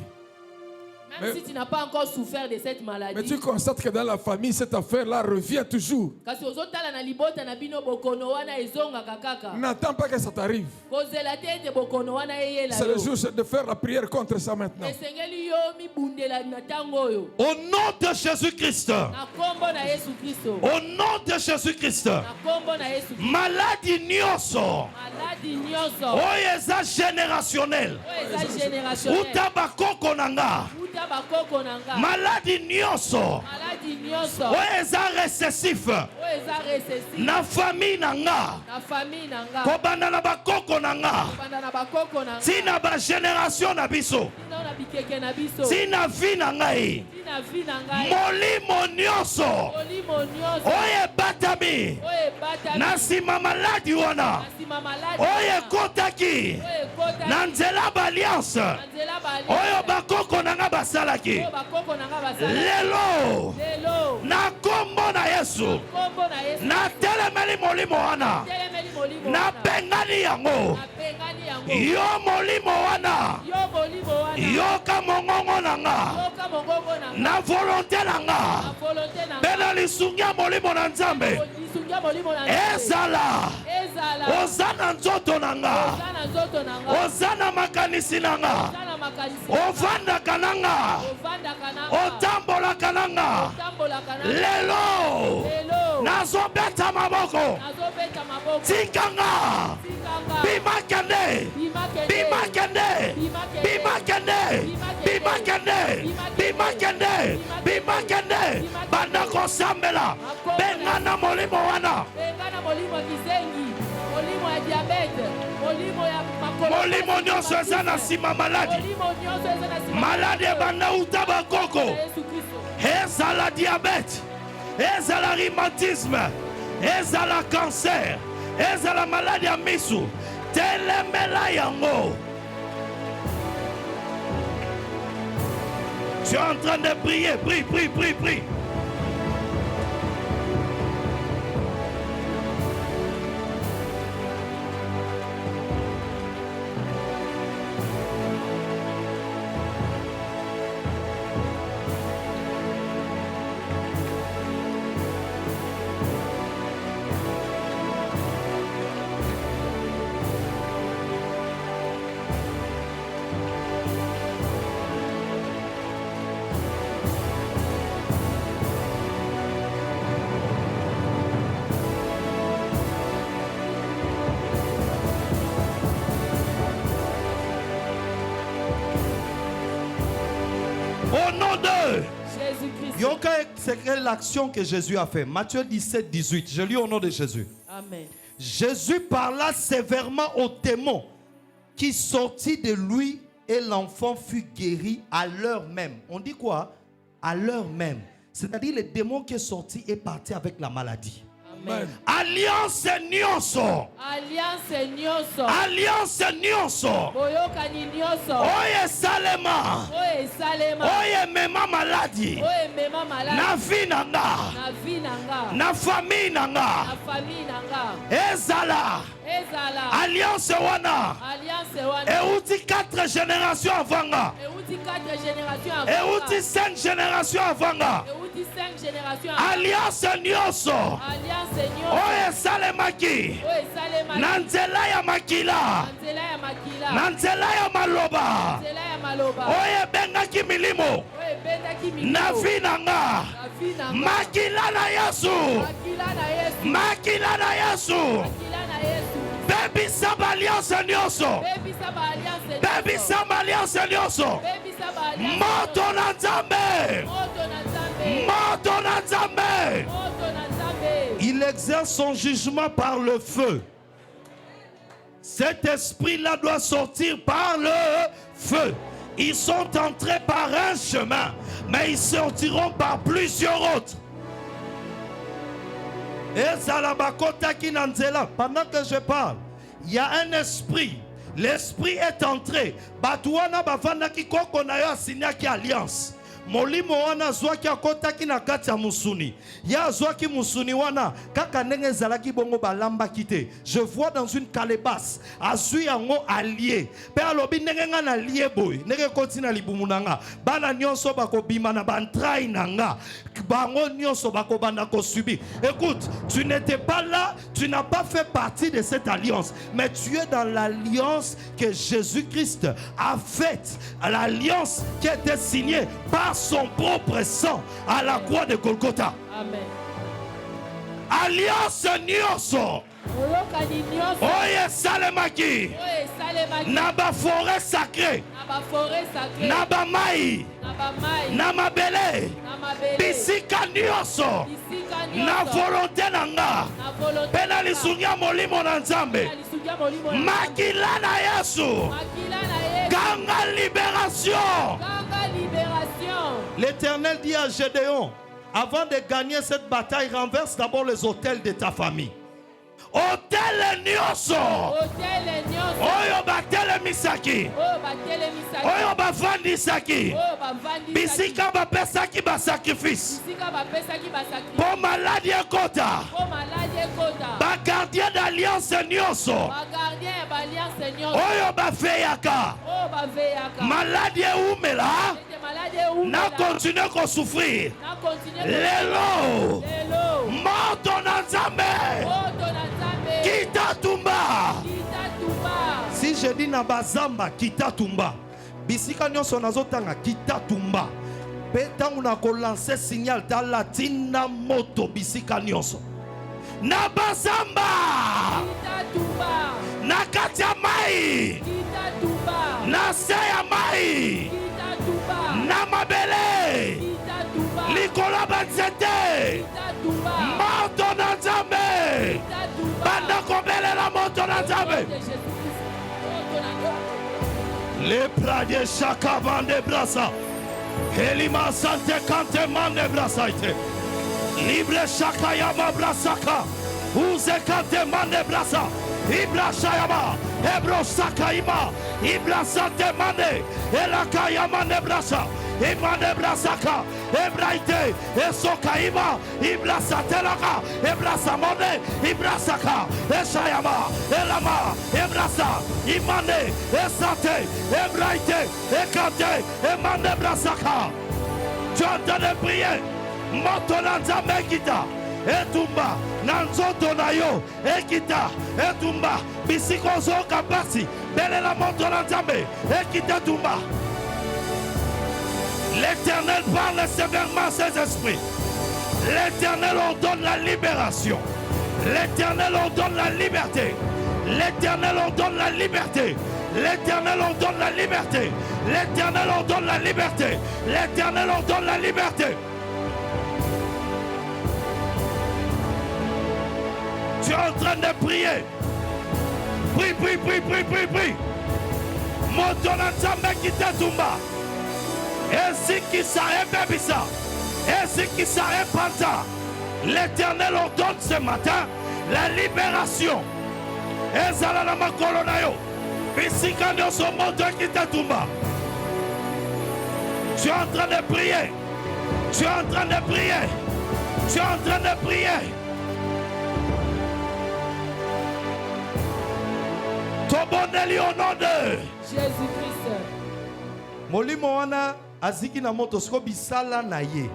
Même si tu n'as pas encore souffert de cette Mais maladie. tu constates que dans la famille, cette affaire-là revient toujours. Kasi ozotala na libota na bino bokono wana ezongaka kaka. N'attends pas que ça t'arrive. Kozela te ete bokono wana eyela C'est le yo. jour de faire la prière contre ça maintenant. Esengeli yo mibundela na ntango oyo. Au nom de Jésus-Christ. Na kombo na Yesu Kristo. Au nom de Jésus-Christ. Na kombo na Yesu Kristo. Maladie nyonso. Maladie nyonso. Oyo eza générationnel. Oyo eza générationnel. Uta bakoko nanga. Uta bakoko nanga. Maladie nyonso. Maladie nyonso. Oyo eza récessif. Oyo eza récessif. Na famille nanga. Na famille nanga. Kobanda na bakoko nanga. Banda na bakoko nanga. Tina ba génération na biso. Tina na bikeke na biso. Tina vie na ngai. Tina vi na ngai. Molimo nyonso. Molimo nyonso. Oyo ebatami. Oyo ebata. Na nsima maladi wana. Nasima maladi. Oyo ekotaki. Oyo ekota. Na nzela baliance. Na nzela bali. Oyo bakoko nanga basalaki. Oyo bakoko nanga basala. Lelo. Lelo. Na kombo na Yesu. Kombo na Yesu. Na telemeli molimo wana. Telemeli molimo Na wana. bengani yango. Na pengani yango. Yo molimo wana. Yo molimo wana. Yoka mongongo nanga. Yoka mongongo nanga. Na volonté nanga. Na volonté nanga. Bena lisungi ya molimo na Nzambe. Lisungia molimo na Nzambe. Ezala. Ezala. Oza na nzoto nanga. Oza na nzoto nanga. Oza na makanisi nanga. Oza na makanisi. Ovandaka nanga. Ovandaka nanga. Otambolaka nanga. Otambolaka nanga. Lelo. Lelo. Nazobeta maboko. Nazobeta maboko. Tikanga. Tikanga. Bimakende. Bimakende. Bimakende. Bimakende. Bimakende. Bimakende. Bimakende. Banda kosambela. Bengana molimo wana. Bengana molimo ya kizengi. Molimo ya diabete. Molimo ya makolo. Molimo nyonso eza na nsima maladi. Molimo nyonso eza na nsima. Maladi ebanda uta bakoko. Yesu Kristo. Ezala diabete. Ezala rhumatisme. Ezala cancer. Ezala maladi ya misu. Telemela yango. Tu es en train de prier. Prie, prie, prie, prie. Au nom de Jésus-Christ. Yoka, c'est quelle l'action que Jésus a fait? Matthieu 17, 18. Je lis au nom de Jésus. Amen. Jésus parla sévèrement au démon qui sortit de lui et l'enfant fut guéri à l'heure même. On dit quoi? À l'heure même. C'est-à-dire le démon qui est sorti est parti avec la maladie. Amen. Alliance nyonso. Alliance nyonso. Alliance nyonso. Boyokani nyonso. Oye salema. Oye salema. Oye mema maladi. Oye mema maladi. Na vie nanga. Na vie nanga. Na famille nanga. Na famille nanga. Ezala. Ezala. Alliance wana. Alliance wana. Euti 4 générations avant nga. Euti 4 générations avant. Euti 5 générations avant nga. Euti 5 générations avant. Alliance nyonso. Alliance nyonso. Oye salemaki. Oye salema. Na nzela ya makila. Nzela ya makila. Na nzela ya maloba. Nzela ya maloba. Oye bengaki milimo. Oye bendaki milimo. Na vie nanga. Na vie nanga. Makila na Yesu. Makila na Yesu. Makila na Yesu. Makila na Yesu. Baby saba alliance nyonso. Baby saba alliance nyonso. Baby saba alliance nyonso. Baby saba alliance. Moto na Nzambe. Moto na Nzambe. Moto na Nzambe. Moto na Nzambe. Il exerce son jugement par le feu. Cet esprit-là doit sortir par le feu. Ils sont entrés par un chemin, mais ils sortiront par plusieurs autres. Pendant que je parle, il y a un esprit. L'esprit est entré. Batouana bavana ki koko na yo signaki alliance. molimo wana azwaki akotaki na kati ya musuni. Ya azwaki musuni wana kaka ndenge ezalaki bongo balambaki te. Je vois dans une calebasse azwi yango allié. Pe alobi ndenge nga na lié boy, ndenge koti na libumu nanga. Bana nyonso bakobima na bantrai nanga. Bango nyonso bakobanda ko subi. Écoute, tu n'étais pas là, tu n'as pas fait partie de cette alliance, mais tu es dans l'alliance que Jésus-Christ a faite, l'alliance qui a été signée par son propre sang à la croix de Golgotha. Amen. Alliance nyonso Oyokani nyonso. oye salemaki Oye salemaki. na ba forêt sacrée, Na ba forêt sacrée. na ba mai, Na ba mai. na mabele, Na mabele. bisika nyonso Bisika nyonso. na volonté nanga Na volonté. pe na lisungia molimo na Nzambe. Na lisukia molimo na Makila na Yesu, Makila na Yesu. ganga libération. Kanga libération. L'Éternel dit à Gédéon, avant de gagner cette bataille, renverse d'abord les hôtels de ta famille. Hôtel nyonso Hôtel nyonso. oyo batelemisaki, Oyo batelemisaki. oyo bavandisaki, Oyo bavandisaki. bisika bapesaki basacrifice Bisika bapesaki basakri. po maladi ekota, Po maladi ekota. bagardien d'alliance nyonso Bagardien ya baliance nyonso. oyo bafeyaka Oyo baveyaka. maladi eumela Ete maladi eumela. na continue kosouffrir. Na continue. Lelo Lelo. moto na Nzambe Moto na Nzambe. kitatumba. Kitatumba. Si je dis na bazamba kitatumba, bisika nyonso nazotanga kitatumba. Pe tangu na kolanse signal tala tina moto bisika nyonso. Na bazamba, Kitatumba. na kati ya mai, Kitatumba. na se ya mai, Kitatumba. na mabele, Kitatumba. likolo ya banzete, Kitatumba. moto na Nzambe. Kitatumba. Banda kobelela moto na Nzambe. Le prade shaka vande brasa. Elima sante kante mande brasa ite. Libre shaka yama brasaka. Uze kante mande brasa. Ibra shayama. Ebro saka ima. Ibra sante mande. Elaka yama ne brasa. Imane brasaka. Ebraite. Esoka ima. Ibra satelaka. Ebra samone. Ibra saka. Eshayama. Elama. Ebrasa. Imane. Esate. Ebraite. Ekate. Emane brasaka. Tu es en train de prier. Moto na Nzambe kita. Etumba na nzoto na yo. Ekita. Etumba. Bisiko zoka basi. Belela moto na Nzambe. Ekita tumba. L'Éternel parle sévèrement à ses esprits. L'Éternel ordonne la libération. L'Éternel ordonne la liberté. L'Éternel ordonne la liberté. L'Éternel ordonne la liberté. L'Éternel ordonne la liberté. L'Éternel ordonne la liberté. Tu es en train de prier. Prie, prie, prie, prie, prie, prie. Moto na Nzambe kitatumba. Esikisa ebebisa. Esikisa epanta. L'Éternel ordonne ce matin la libération. Ezala na makolo na yo. Bisika nyonso moto kitatumba. Tu es en train de prier. Tu es en train de prier. Tu es en train de prier. Toboneli au nom de Jésus-Christ. molimo wana aziki na moto siko bisala na ye.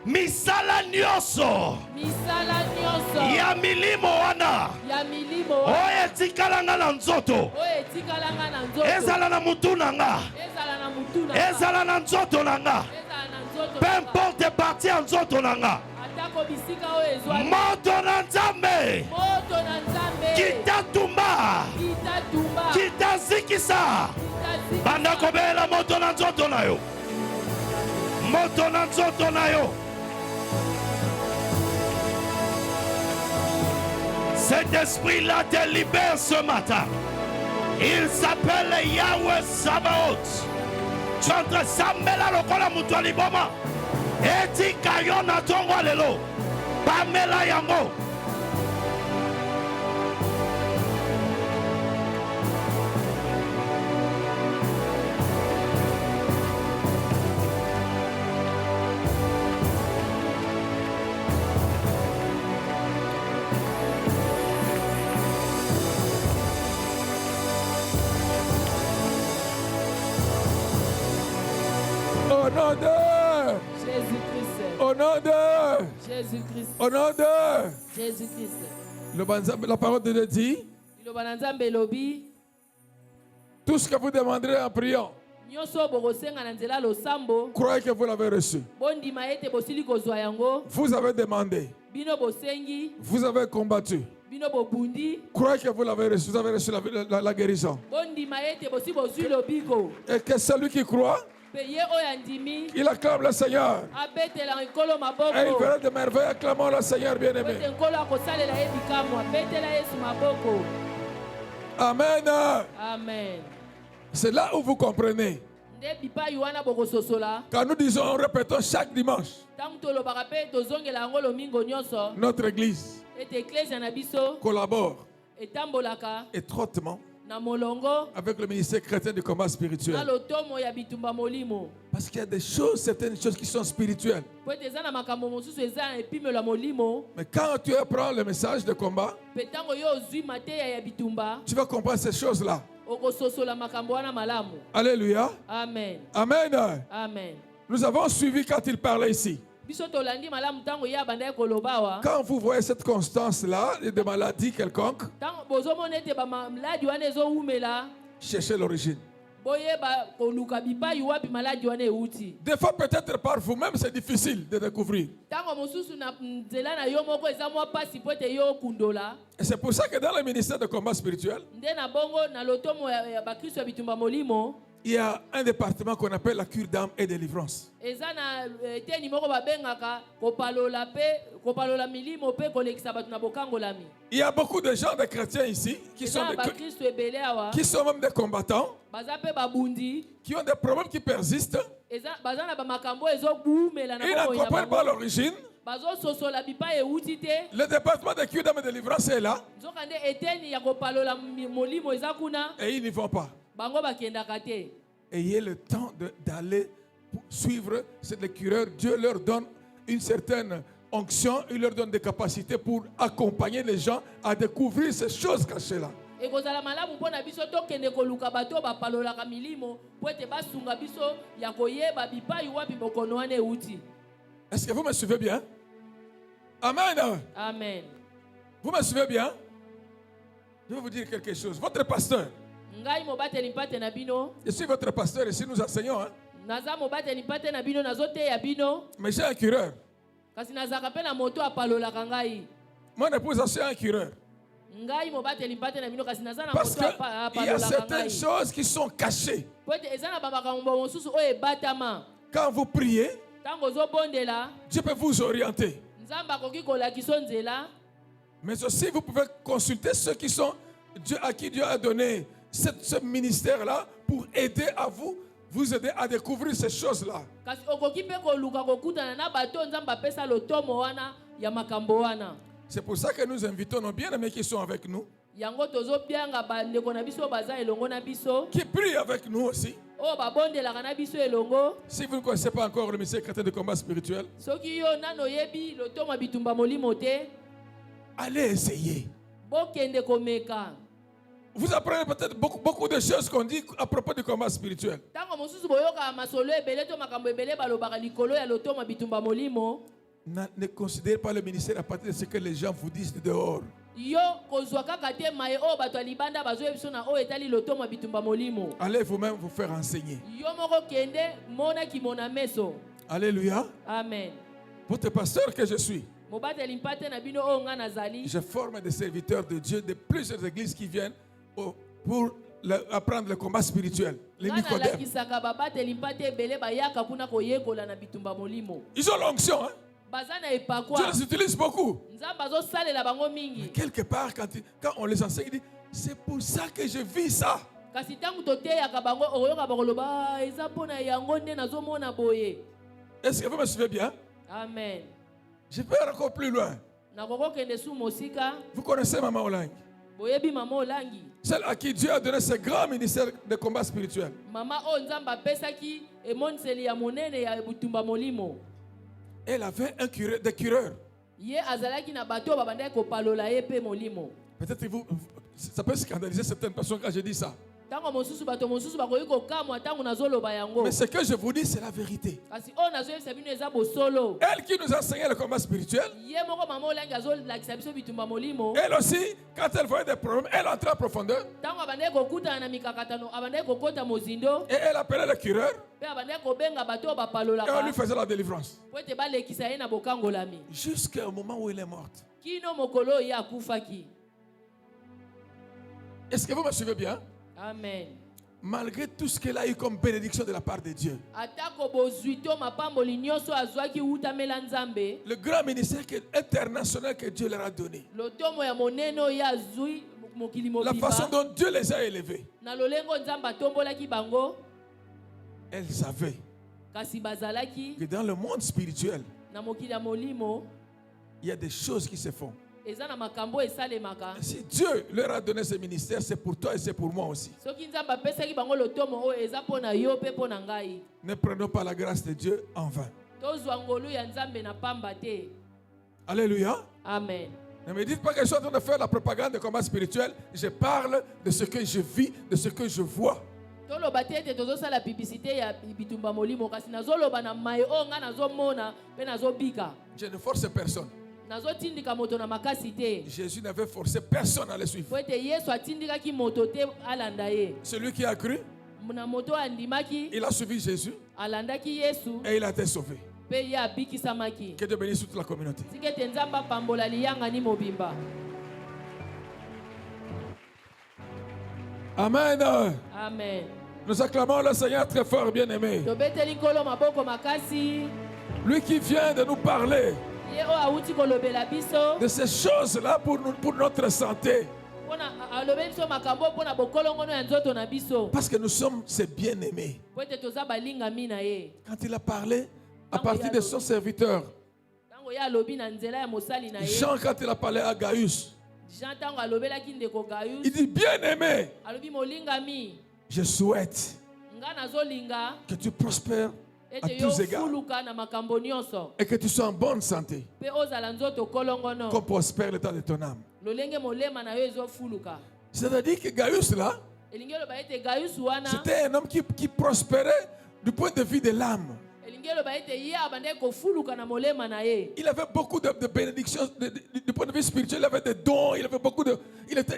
Misala nyonso Misala nyonso. ya milimo wana Ya milimo. oyo etikalanga na nzoto, Oyo etikalanga na nzoto. ezala na mutu na nga, Ezala na mutu na nga. ezala na nzoto na nga, Ezala na nzoto peu na nga. importe parti ya nzoto na nga, Atako bisika oyo ezwa. moto na Nzambe Moto na Nzambe. kitatumba, Kitatumba. kitazikisa. Kitazikisa. Banda kobela moto na nzoto na yo, moto na nzoto na yo. Cet esprit-là te libère ce matin. Il s'appelle Yahweh Sabaoth. Tu es en train de sambela lokola mutu aliboma. Eti kayo na tongo lelo. Pamela yango. Au nom de... Jésus-Christ. Au nom de... Jésus-Christ. La parole de Dieu dit, Liloba na Nzambe elobi, tout ce que vous demanderez en priant, nyonso bokosenga na nzela losambo, croyez que vous l'avez reçu. bondima ete bosili kozwa yango, Vous avez demandé, bino bosengi, vous avez combattu. bino bobundi, Croyez que vous l'avez reçu, vous avez reçu la guérison. bondima ete bosi bozwi lobiko, Et que celui qui croit, pe ye oyo andimi il acclame le Seigneur. abetela nkolo Et il maboko, verra de merveilles, acclamons le Seigneur ete bien-aimé. nkolo akosalela ye bikamwa, abetela Yesu maboko. Amen. Amen. C'est là où vous comprenez. Nde bipai wana bokososola, Quand nous disons, répétons chaque dimanche, ntango tolobaka mpe tozongela yango lomingo nyonso, notre Église ete eklesia na biso collabore etambolaka étroitement na molongo avec le ministère chrétien du combat na spirituel. lotomo ya bitumba molimo, Parce qu'il y a des choses, certaines choses qui sont spirituelles. po ete eza na makambo mosusu eza na epimelo ya molimo. Mais quand tu apprends le message de combat, Mpe ntango yo ozwi mateya ya bitumba, tu vas comprendre ces choses-là. okososola makambo wana malamu. Alléluia. Amen. Amen. Amen. Nous avons suivi quand il parlait ici. Biso tolandi malamu ntango ye abandaki koloba awa, Quand vous voyez cette constance-là de maladie quelconque, ntango bozomona ete bamaladi wana ezowumela, cherchez l'origine. boyeba koluka bipai wapi maladi wana euti. Des fois, peut-être par vous-même, c'est difficile de découvrir. Ntango mosusu na nzela na yo moko eza mwa pasi po ete yo okundola. Et c'est pour ça que dans le ministère de combat spirituel, Nde na bongo na lotomo ya bakristo ya bitumba molimo, il y a un département qu'on appelle la cure d'âme et délivrance. eza na eteni moko babengaka kopalola milimo mpe kolekisa bato na bokangolami. Il y a beaucoup de gens, de chrétiens ici, qui Eza sont, na bakristo ebele awa, même des combattants, baza mpe babundi, qui ont des problèmes qui persistent. baza na bamakambo ezobumela na Ils bomoi na n'accompagnent pas bango, l'origine. bazososola bipai euti te. Le département de cure d'âme et délivrance est là Nzoka nde eteni ya kopalola molimo eza kuna, et ils n'y vont pas. bango bakendaka te. Ayez le temps d'aller suivre les cureurs. Dieu leur donne une certaine onction, il leur donne des capacités pour accompagner les gens à découvrir ces choses cachées-là. ekozala malamu mpo na biso tokende koluka bato bapalolaka milimo po ete basunga biso ya koyeba bipai wapi bokono wana euti. Est-ce que vous me suivez bien? Amen. Amen. Vous me suivez bien? Je vais vous dire quelque chose. Votre pasteur, Ngai mobateli mpate na bino, je suis votre pasteur ici, nous enseignons, hein? naza mobateli mpate na bino, nazoteya bino, Mais j'ai un cureur. kasi nazaka mpe na moto apalolaka ngai. Mon épouse a aussi un cureur. Ngai mobateli mpate na bino, kasi naza na Parce moto qu'il y a apalolaka certaines ngai. choses qui sont cachées. Po ete eza na bamakambo mosusu oyo ebatama. Quand vous priez, Ntango ozobondela, Dieu peut vous orienter. Nzambe akoki kolakisa nzela. Mais aussi, vous pouvez consulter ceux qui sont à qui Dieu a donné ce ministère-là pour aider à vous aider à découvrir ces choses-là. Kasi okoki mpe koluka kokutana na bato Nzambe apesa lotomo wana ya makambo wana. C'est pour ça que nous invitons nos bien-aimés qui sont avec nous, Yango tozobianga bandeko na biso baza elongo na biso, qui prient avec nous aussi. oyo babondelaka na biso elongo. Si vous ne connaissez pas encore le ministère chrétien de combat spirituel, Soki yo nano yebi lotomo ya bitumba molimo te, allez essayer. bokende komeka. Vous apprenez peut-être beaucoup de choses qu'on dit à propos du combat spirituel. Ntango mosusu boyoka masolo ebele to makambo ebele balobaka likolo ya lotomo ya bitumba molimo, Ne considérez pas le ministère à partir de ce que les gens vous disent dehors. yo kozwa kaka te maye oyo bato ya libanda bazoyebi biso na oyo etali lotomo ya bitumba molimo. Allez vous-même vous faire enseigner. Yo moko kende mona kimona meso. Alléluia. Amen. Votre pasteur que je suis, Mobateli mpate na bino oyo nga nazali. je forme des serviteurs de Dieu de plusieurs églises qui viennent pour apprendre le combat spirituel. Les Nga Nicodèmes. nalakisaka babateli mpate ebele bayaka kuna koyekola na bitumba molimo. Ils ont l'onction. Hein? Baza na Dieu epakwa. les utilise beaucoup. Nzambe azosalela bango Mais mingi. quelque part, quand on les enseigne, ils disent, c'est pour ça que je vis ça. Kasi ntango toteyaka bango okoyoka bakoloba "Ah, eza mpo na yango nde nazomona boye." Est-ce que vous me suivez bien? Amen. Je vais encore plus loin. Nakokokende su mosika. Vous connaissez Maman Olang, Boyebi mama olangi. celle à qui Dieu a donné ce grand ministère de combat spirituel. Mama oyo Nzambe apesaki emoniseli ya monene ya bitumba molimo. Elle avait des cureurs. Ye azalaki na bato babandaki kopalola ye pe molimo. Peut-être ça peut scandaliser certaines personnes quand je dis ça. ntango mosusu bato mosusu bakoki kokamwa ntango nazoloba yango. Mais ce que je vous dis, c'est la vérité. Kasi oyo nazoyebisa bino eza bosolo. Elle qui nous enseignait le combat spirituel, Ye moko mama olangi azolakisa biso bitumba molimo. elle aussi, quand elle voyait des problèmes, elle entrait en profondeur Ntango abandaki kokutana na mikakatano abandaki kokota mozindo. et elle appelait le cureur Mpe abandaki kobenga bato oyo et on lui bapalolaka. faisait la délivrance. Po ete balekisa ye na bokangolami. Jusqu'au moment où elle est morte. Kino mokolo oyo ye akufaki. Est-ce que vous me suivez bien? Amen. Malgré tout ce qu'elle a eu comme bénédiction de la part de Dieu, Atako bozwi to mapamboli nyonso azwaki utamela nzambe. le grand ministère international que Dieu leur a donné, Lotomo ya monene oyo azwi mokili la façon mobimba. dont Dieu les a élevés, Na lolengo nzambe atombolaki bango. elle savait Kasi bazalaki que dans le monde spirituel, na mokili ya molimo. il y a des choses qui se font. Eza na makambo esalemaka. Si Dieu leur a donné ce ministère, c'est pour toi et c'est pour moi aussi. Soki nzambe apesaki bango lotomo oyo eza mpo na yo mpe mpo na ngai. Ne prenons pas la grâce de Dieu en vain. Tozwa ngolu ya nzambe na pamba te. Alléluia. Amen. Ne me dites pas que je suis en train de faire la propagande de combat spirituel. Je parle de ce que je vis, de ce que je vois. Toloba te ete tozosala publicité ya bitumba molimo kasi nazoloba na mai oyo nga nazomona mpe nazobika. Je ne force personne. Nazotindika moto na makasi te. Jésus n'avait forcé personne à le suivre. Po ete yesu atindikaki moto te alanda ye. Celui qui a cru, Na moto andimaki il a suivi Jésus alandaki yesu et il a été sauvé. mpe ye abikisamaki. Que Dieu bénisse toute la communauté. Tika ete nzambe apambola liyangani mobimba. Amen. Amen. Nous acclamons le Seigneur très fort, bien-aimé. Tobeteli nkolo maboko makasi. Lui qui vient de nous parler Ye oyo awuti kolobela biso. de ces choses-là pour notre santé. Mpona alobeli biso makambo mpona bokolongono ya nzoto na biso. Parce que nous sommes ses bien-aimés. Po ete toza balingami na ye. Quand il a parlé à partir de son serviteur, Ntango ye alobi na nzela ya mosali na ye. Jean, quand il a parlé à Gaius, Jean ntango alobelaki ndeko Gaius. il dit, bien-aimé, Alobi molingami. je souhaite Nga nazolinga. que tu prospères à Ete yo tous égards fuluka na makambo nyonso. et que tu sois en bonne santé, Mpe ozala nzoto kolongono. comme prospère l'état de ton âme. Lolenge molema na yo ezofuluka. C'est-à-dire que Gaius, là, Elingi oloba ete Gaius wana. c'était un homme qui prospérait du point de vue de l'âme. Elingi oloba ete ye abandaki kofuluka na molema na ye. Il avait beaucoup de bénédictions du point de vue spirituel. Il avait des dons, il avait beaucoup de.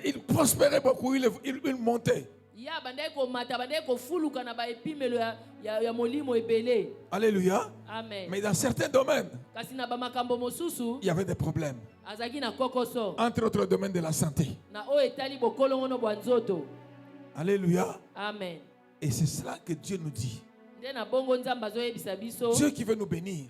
Il prospérait beaucoup, il montait. Ye abandaki komata abandaki kofuluka na baepimelo ya molimo ebele. Alléluia. Amen. Mais dans certains domaines, Kasi na bamakambo mosusu il y avait des problèmes. azalaki na kokoso. Entre autres, le domaine de la santé. Na oyo etali bokolongono bwa nzoto. Alléluia. Amen. Et c'est cela que Dieu nous dit. Nde na bongo nzambe azoyebisa biso. Dieu qui veut nous bénir.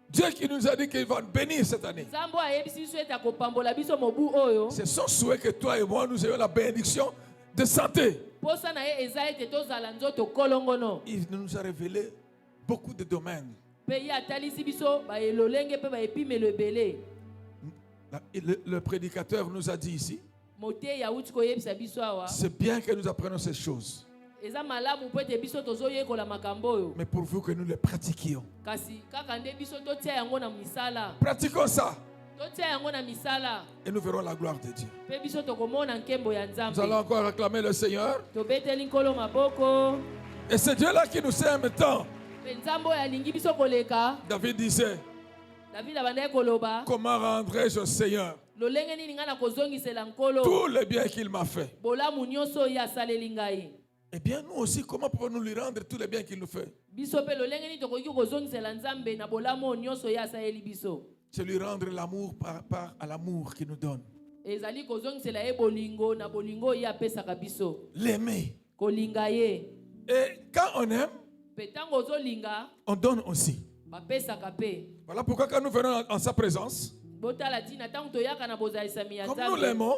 Dieu qui nous a dit qu'il va nous bénir cette année. Nzambe oyo ayebisi biso ete akopambola biso mobu oyo. C'est son souhait que toi et moi, nous ayons la bénédiction de santé. Posa na ye eza ete tozala nzoto kolongono. Il nous a révélé beaucoup de domaines. Mpe ye atalisi biso baelolenge mpe baepimelo ebele. Le prédicateur nous a dit ici, Moteyi awuti koyebisa biso awa. c'est bien que nous apprenions ces choses, Eza malamu mpo ete biso tozoyekola makambo oyo. mais pourvu que nous les pratiquions. Kasi kaka nde biso totia yango na misala. Pratiquons ça Totia yango na misala. et nous verrons la gloire de Dieu. Mpe biso tokomona nkembo ya Nous nzambe. allons encore acclamer le Seigneur. Tobeteli nkolo maboko. Et c'est Dieu-là qui nous aime tant. Mpe nzambe oyo alingi biso koleka. David disait, David abandaki koloba. comment rendrai-je au Seigneur Lolenge nini nga na kozongisela nkolo. tous les biens qu'il m'a fait? Bolamu nyonso oyo asaleli ngai. Eh bien, nous aussi, comment pouvons-nous lui rendre tous les biens qu'il nous fait? Biso mpe lolenge nini tokoki kozongisela nzambe na bolamu oyo nyonso oyo asaleli biso. C'est lui rendre l'amour par rapport à l'amour qu'il nous donne. Ezali kozongisela ye bolingo na bolingo oyo apesaka biso. L'aimer. Kolinga ye. Et quand on aime, Mpe ntango ozolinga on donne aussi. bapesaka mpe. Voilà pourquoi quand nous venons en sa présence, Botala tina ntango toyaka na bozalisami ya comme nous nzambe. l'aimons,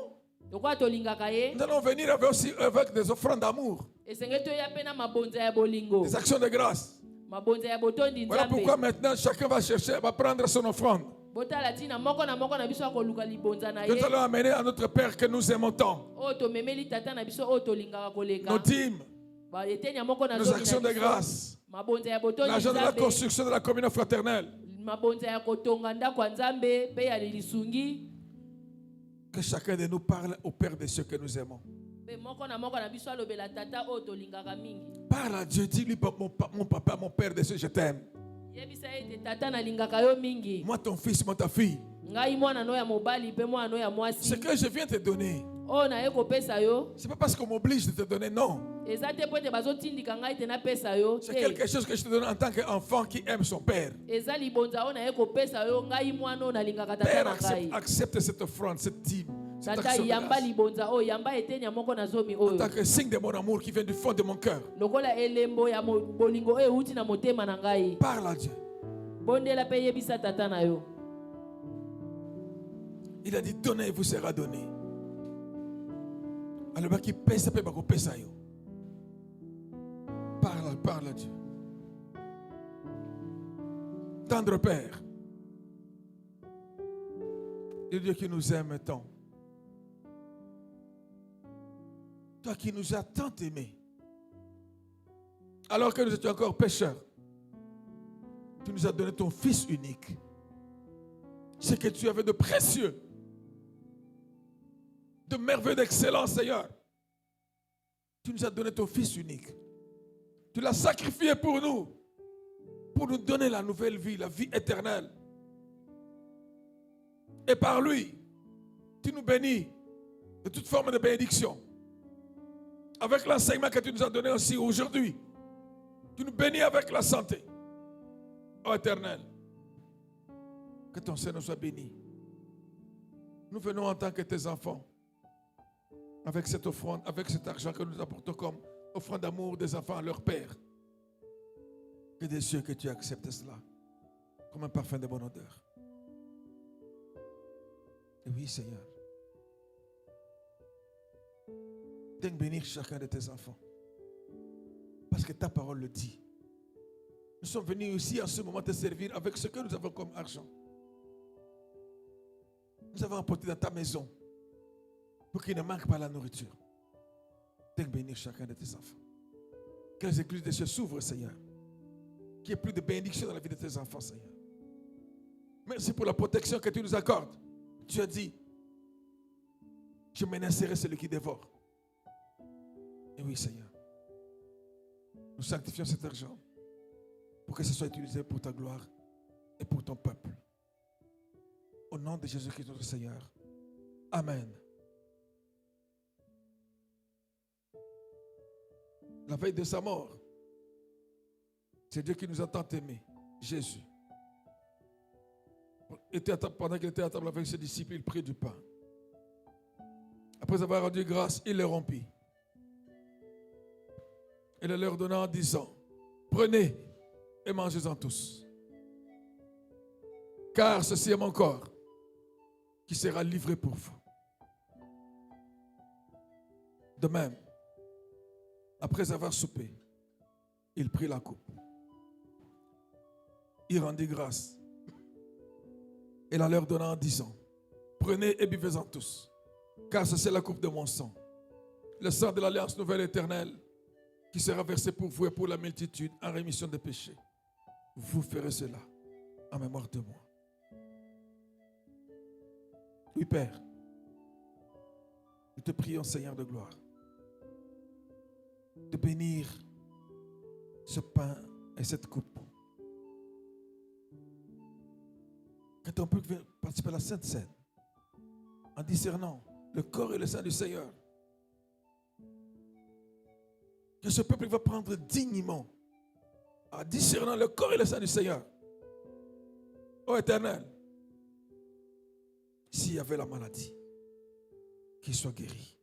Tokoka tolingaka ye. nous allons venir avec aussi avec des offrandes d'amour, Esenge toya mpe na mabonza ya bolingo. des actions de grâce. Mabonza ya botondi Voilà pourquoi nzambe. maintenant chacun va chercher, va prendre son offrande. Botala tina moko na biso akoluka libonza na Que nous ye. allons amener à notre Père que nous aimons tant. Oyo tomemeli tata na biso oyo tolingaka koleka. Nos dîmes, Ba etenya moko na nos zomi actions na de biso. grâce, Mabonza ya botondi l'argent de la nzambe. construction de la communion fraternelle. Mabonza ya kotonga ndako ya nzambe mpe ya lisungi. Que chacun de nous parle au Père de ceux que nous aimons. Pe moko na moko na biso alobela tata oyo tolingaka mingi. Parle à Dieu, dis-lui, mon papa, mon père, de ce je t'aime. Yebisa ete tata nalingaka yo mingi. Moi, ton fils, moi, ta fille. Ngai mwana no ya mobali pe mwana no ya Ce mwasi. que je viens te donner, Oyo na ye kopesa yo. c'est pas parce qu'on m'oblige de te donner, non. Eza te po ete bazotindika ngai te napesa yo. C'est te. quelque chose que je te donne en tant qu'enfant qui aime son père. Eza libonza oyo na ye kopesa yo ngai mwana oyo nalingaka tata Père, na ngai. accepte cette offrande, cette dîme, cette Tata action de yamba grâce. libonza oyo yamba etenia moko na zomi En oyo. tant que signe de mon amour qui vient du fond de mon cœur. Lokola elembo ya bolingo oyo euti na motema na ngai. Parle à Dieu. Bondela pe yebisa tata na yo. Il a dit, donnez et vous sera donné. Alors, qui pèse, peut pas ça. Parle à Dieu. Tendre Père, le Dieu qui nous aime tant. Toi qui nous as tant aimés, alors que nous étions encore pécheurs, tu nous as donné ton Fils unique. Ce que tu avais de précieux, de merveilleux, d'excellence, Seigneur. Tu nous as donné ton Fils unique. Tu l'as sacrifié pour nous donner la nouvelle vie, la vie éternelle. Et par lui, tu nous bénis de toute forme de bénédiction. Avec l'enseignement que tu nous as donné aussi aujourd'hui, tu nous bénis avec la santé. Ô Éternel, que ton Seigneur soit béni. Nous venons en tant que tes enfants, avec cette offrande, avec cet argent que nous apportons comme offrande d'amour des enfants à leur Père. Que des cieux que tu acceptes cela comme un parfum de bonne odeur. Et oui, Seigneur, daigne bénir chacun de tes enfants. Parce que ta parole le dit. Nous sommes venus ici en ce moment te servir avec ce que nous avons comme argent. Nous avons apporté dans ta maison pour qu'il ne manque pas la nourriture. Daigne bénir chacun de tes enfants. Que les écluses des cieux s'ouvrent, Seigneur. Qu'il y ait plus de bénédiction dans la vie de tes enfants, Seigneur. Merci pour la protection que tu nous accordes. Tu as dit, je menacerai celui qui dévore. Et oui, Seigneur. Nous sanctifions cet argent pour que ce soit utilisé pour ta gloire et pour ton peuple. Au nom de Jésus-Christ, notre Seigneur. Amen. La veille de sa mort, c'est Dieu qui nous a tant aimés, Jésus. Pendant qu'il était à table avec ses disciples, il prit du pain. Après avoir rendu grâce, il le rompit. Et le leur donna en disant, prenez et mangez-en tous. Car ceci est mon corps qui sera livré pour vous. De même, après avoir soupé, il prit la coupe. Il rendit grâce. Et la leur donna en disant, prenez et buvez-en tous, car ceci est la coupe de mon sang, le sang de l'alliance nouvelle et éternelle, qui sera versé pour vous et pour la multitude en rémission des péchés. Vous ferez cela en mémoire de moi. Oui, Père, nous te prions, Seigneur de gloire, de bénir ce pain et cette coupe. Que ton peuple vienne participer à la Sainte Seine en discernant le corps et le sang du Seigneur. Que ce peuple va prendre dignement en discernant le corps et le sang du Seigneur. Ô Éternel, s'il y avait la maladie, qu'il soit guéri.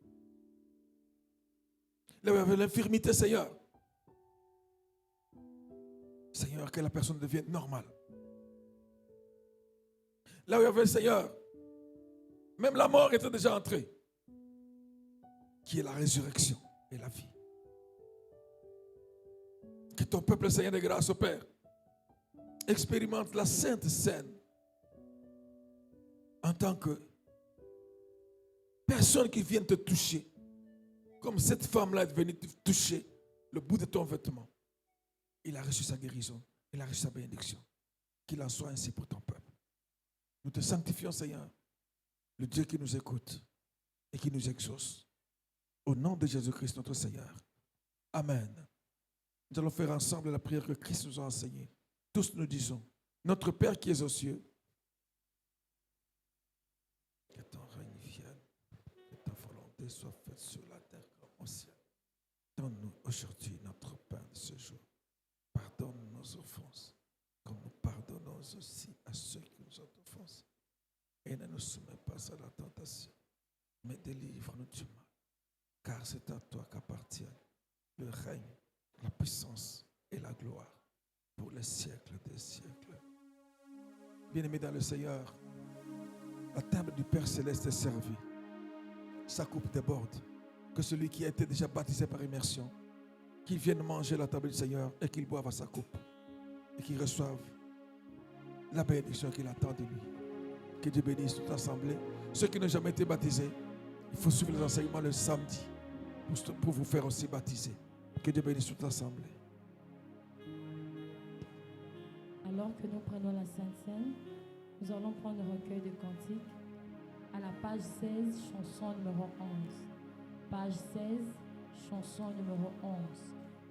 Là où il y avait l'infirmité, Seigneur, Seigneur, que la personne devienne normale. Là où il y avait le Seigneur, même la mort était déjà entrée, qui est la résurrection et la vie. Que ton peuple, Seigneur de grâce, au Père, expérimente la Sainte Seine en tant que personne qui vienne te toucher, comme cette femme-là est venue te toucher le bout de ton vêtement. Il a reçu sa guérison, il a reçu sa bénédiction. Qu'il en soit ainsi pour ton peuple. Nous te sanctifions, Seigneur, le Dieu qui nous écoute et qui nous exauce. Au nom de Jésus-Christ, notre Seigneur. Amen. Nous allons faire ensemble la prière que Christ nous a enseignée. Tous nous disons, notre Père qui es aux cieux, que ton règne vienne, que ta volonté soit faite sur la terre comme au ciel. Donne-nous aujourd'hui notre pain de ce jour. Pardonne nos offenses, comme nous pardonnons aussi à ceux qui nous ont offensés. Et ne nous soumets pas à la tentation, mais délivre-nous du mal. Car c'est à toi qu'appartiennent le règne, la puissance et la gloire pour les siècles des siècles. Bien-aimés dans le Seigneur, la table du Père Céleste est servie. Sa coupe déborde. Que celui qui a été déjà baptisé par immersion, qu'il vienne manger la table du Seigneur et qu'il boive à sa coupe. Et qu'il reçoive la bénédiction qu'il attend de lui. Que Dieu bénisse toute l'assemblée. Ceux qui n'ont jamais été baptisés, il faut suivre les enseignements le samedi pour vous faire aussi baptiser. Que Dieu bénisse toute l'assemblée. Alors que nous prenons la Sainte Seine, nous allons prendre le recueil de cantiques à la page 16, chanson numéro 11. Page 16, chanson numéro 11.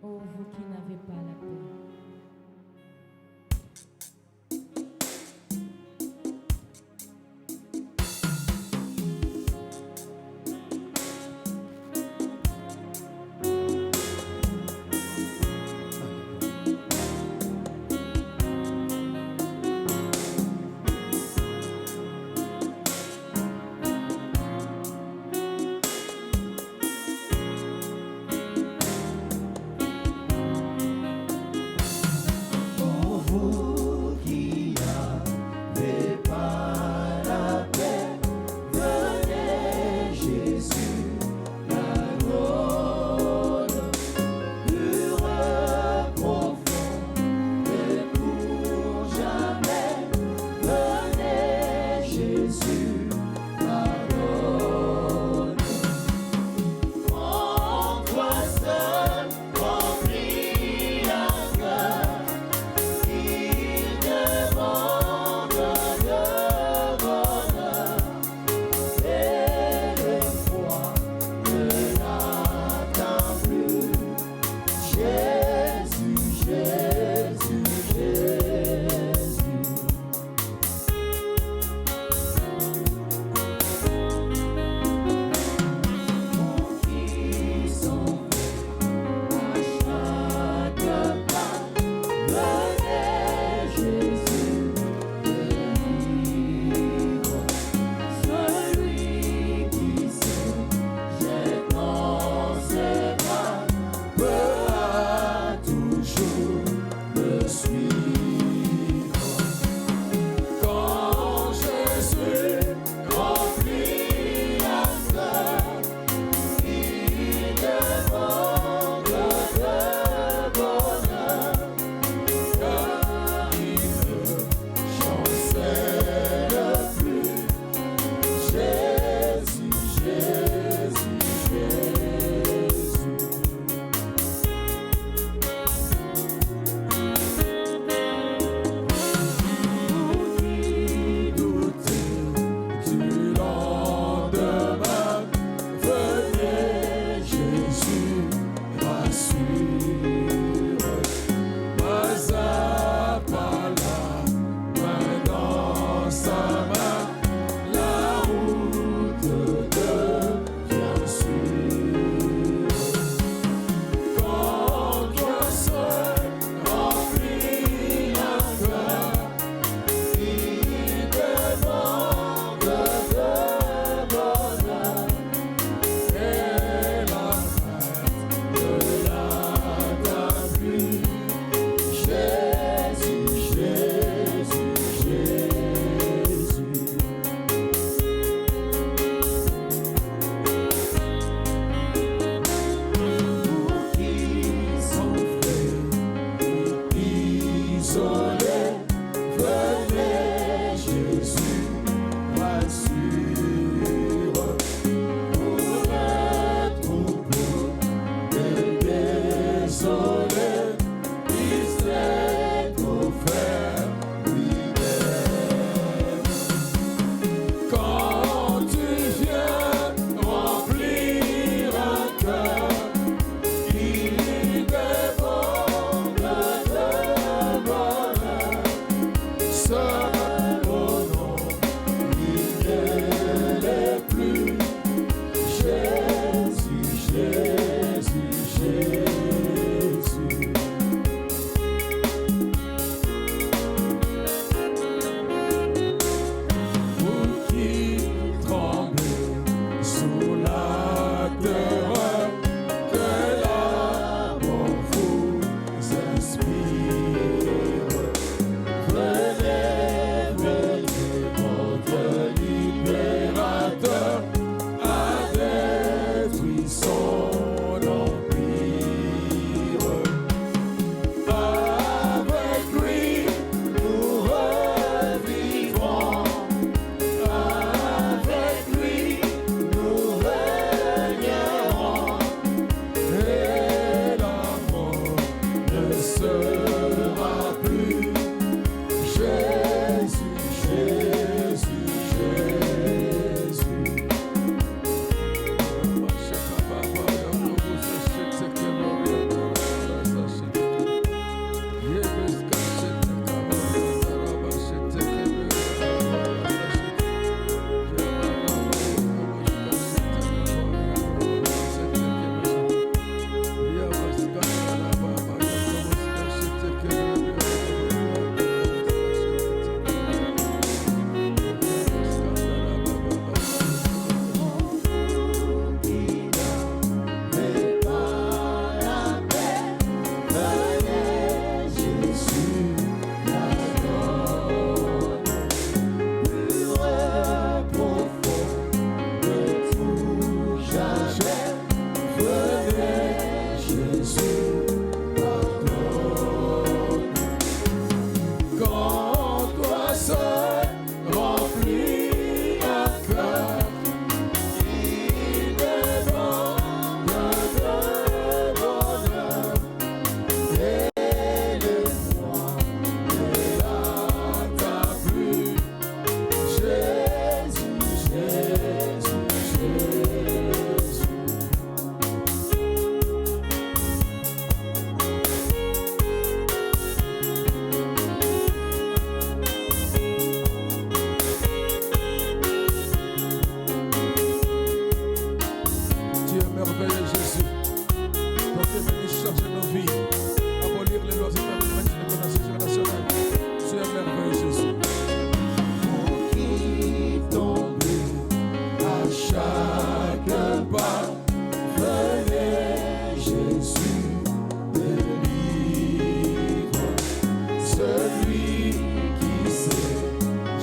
Oh, vous qui n'avez pas la paix.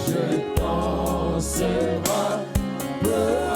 je t'en serai peu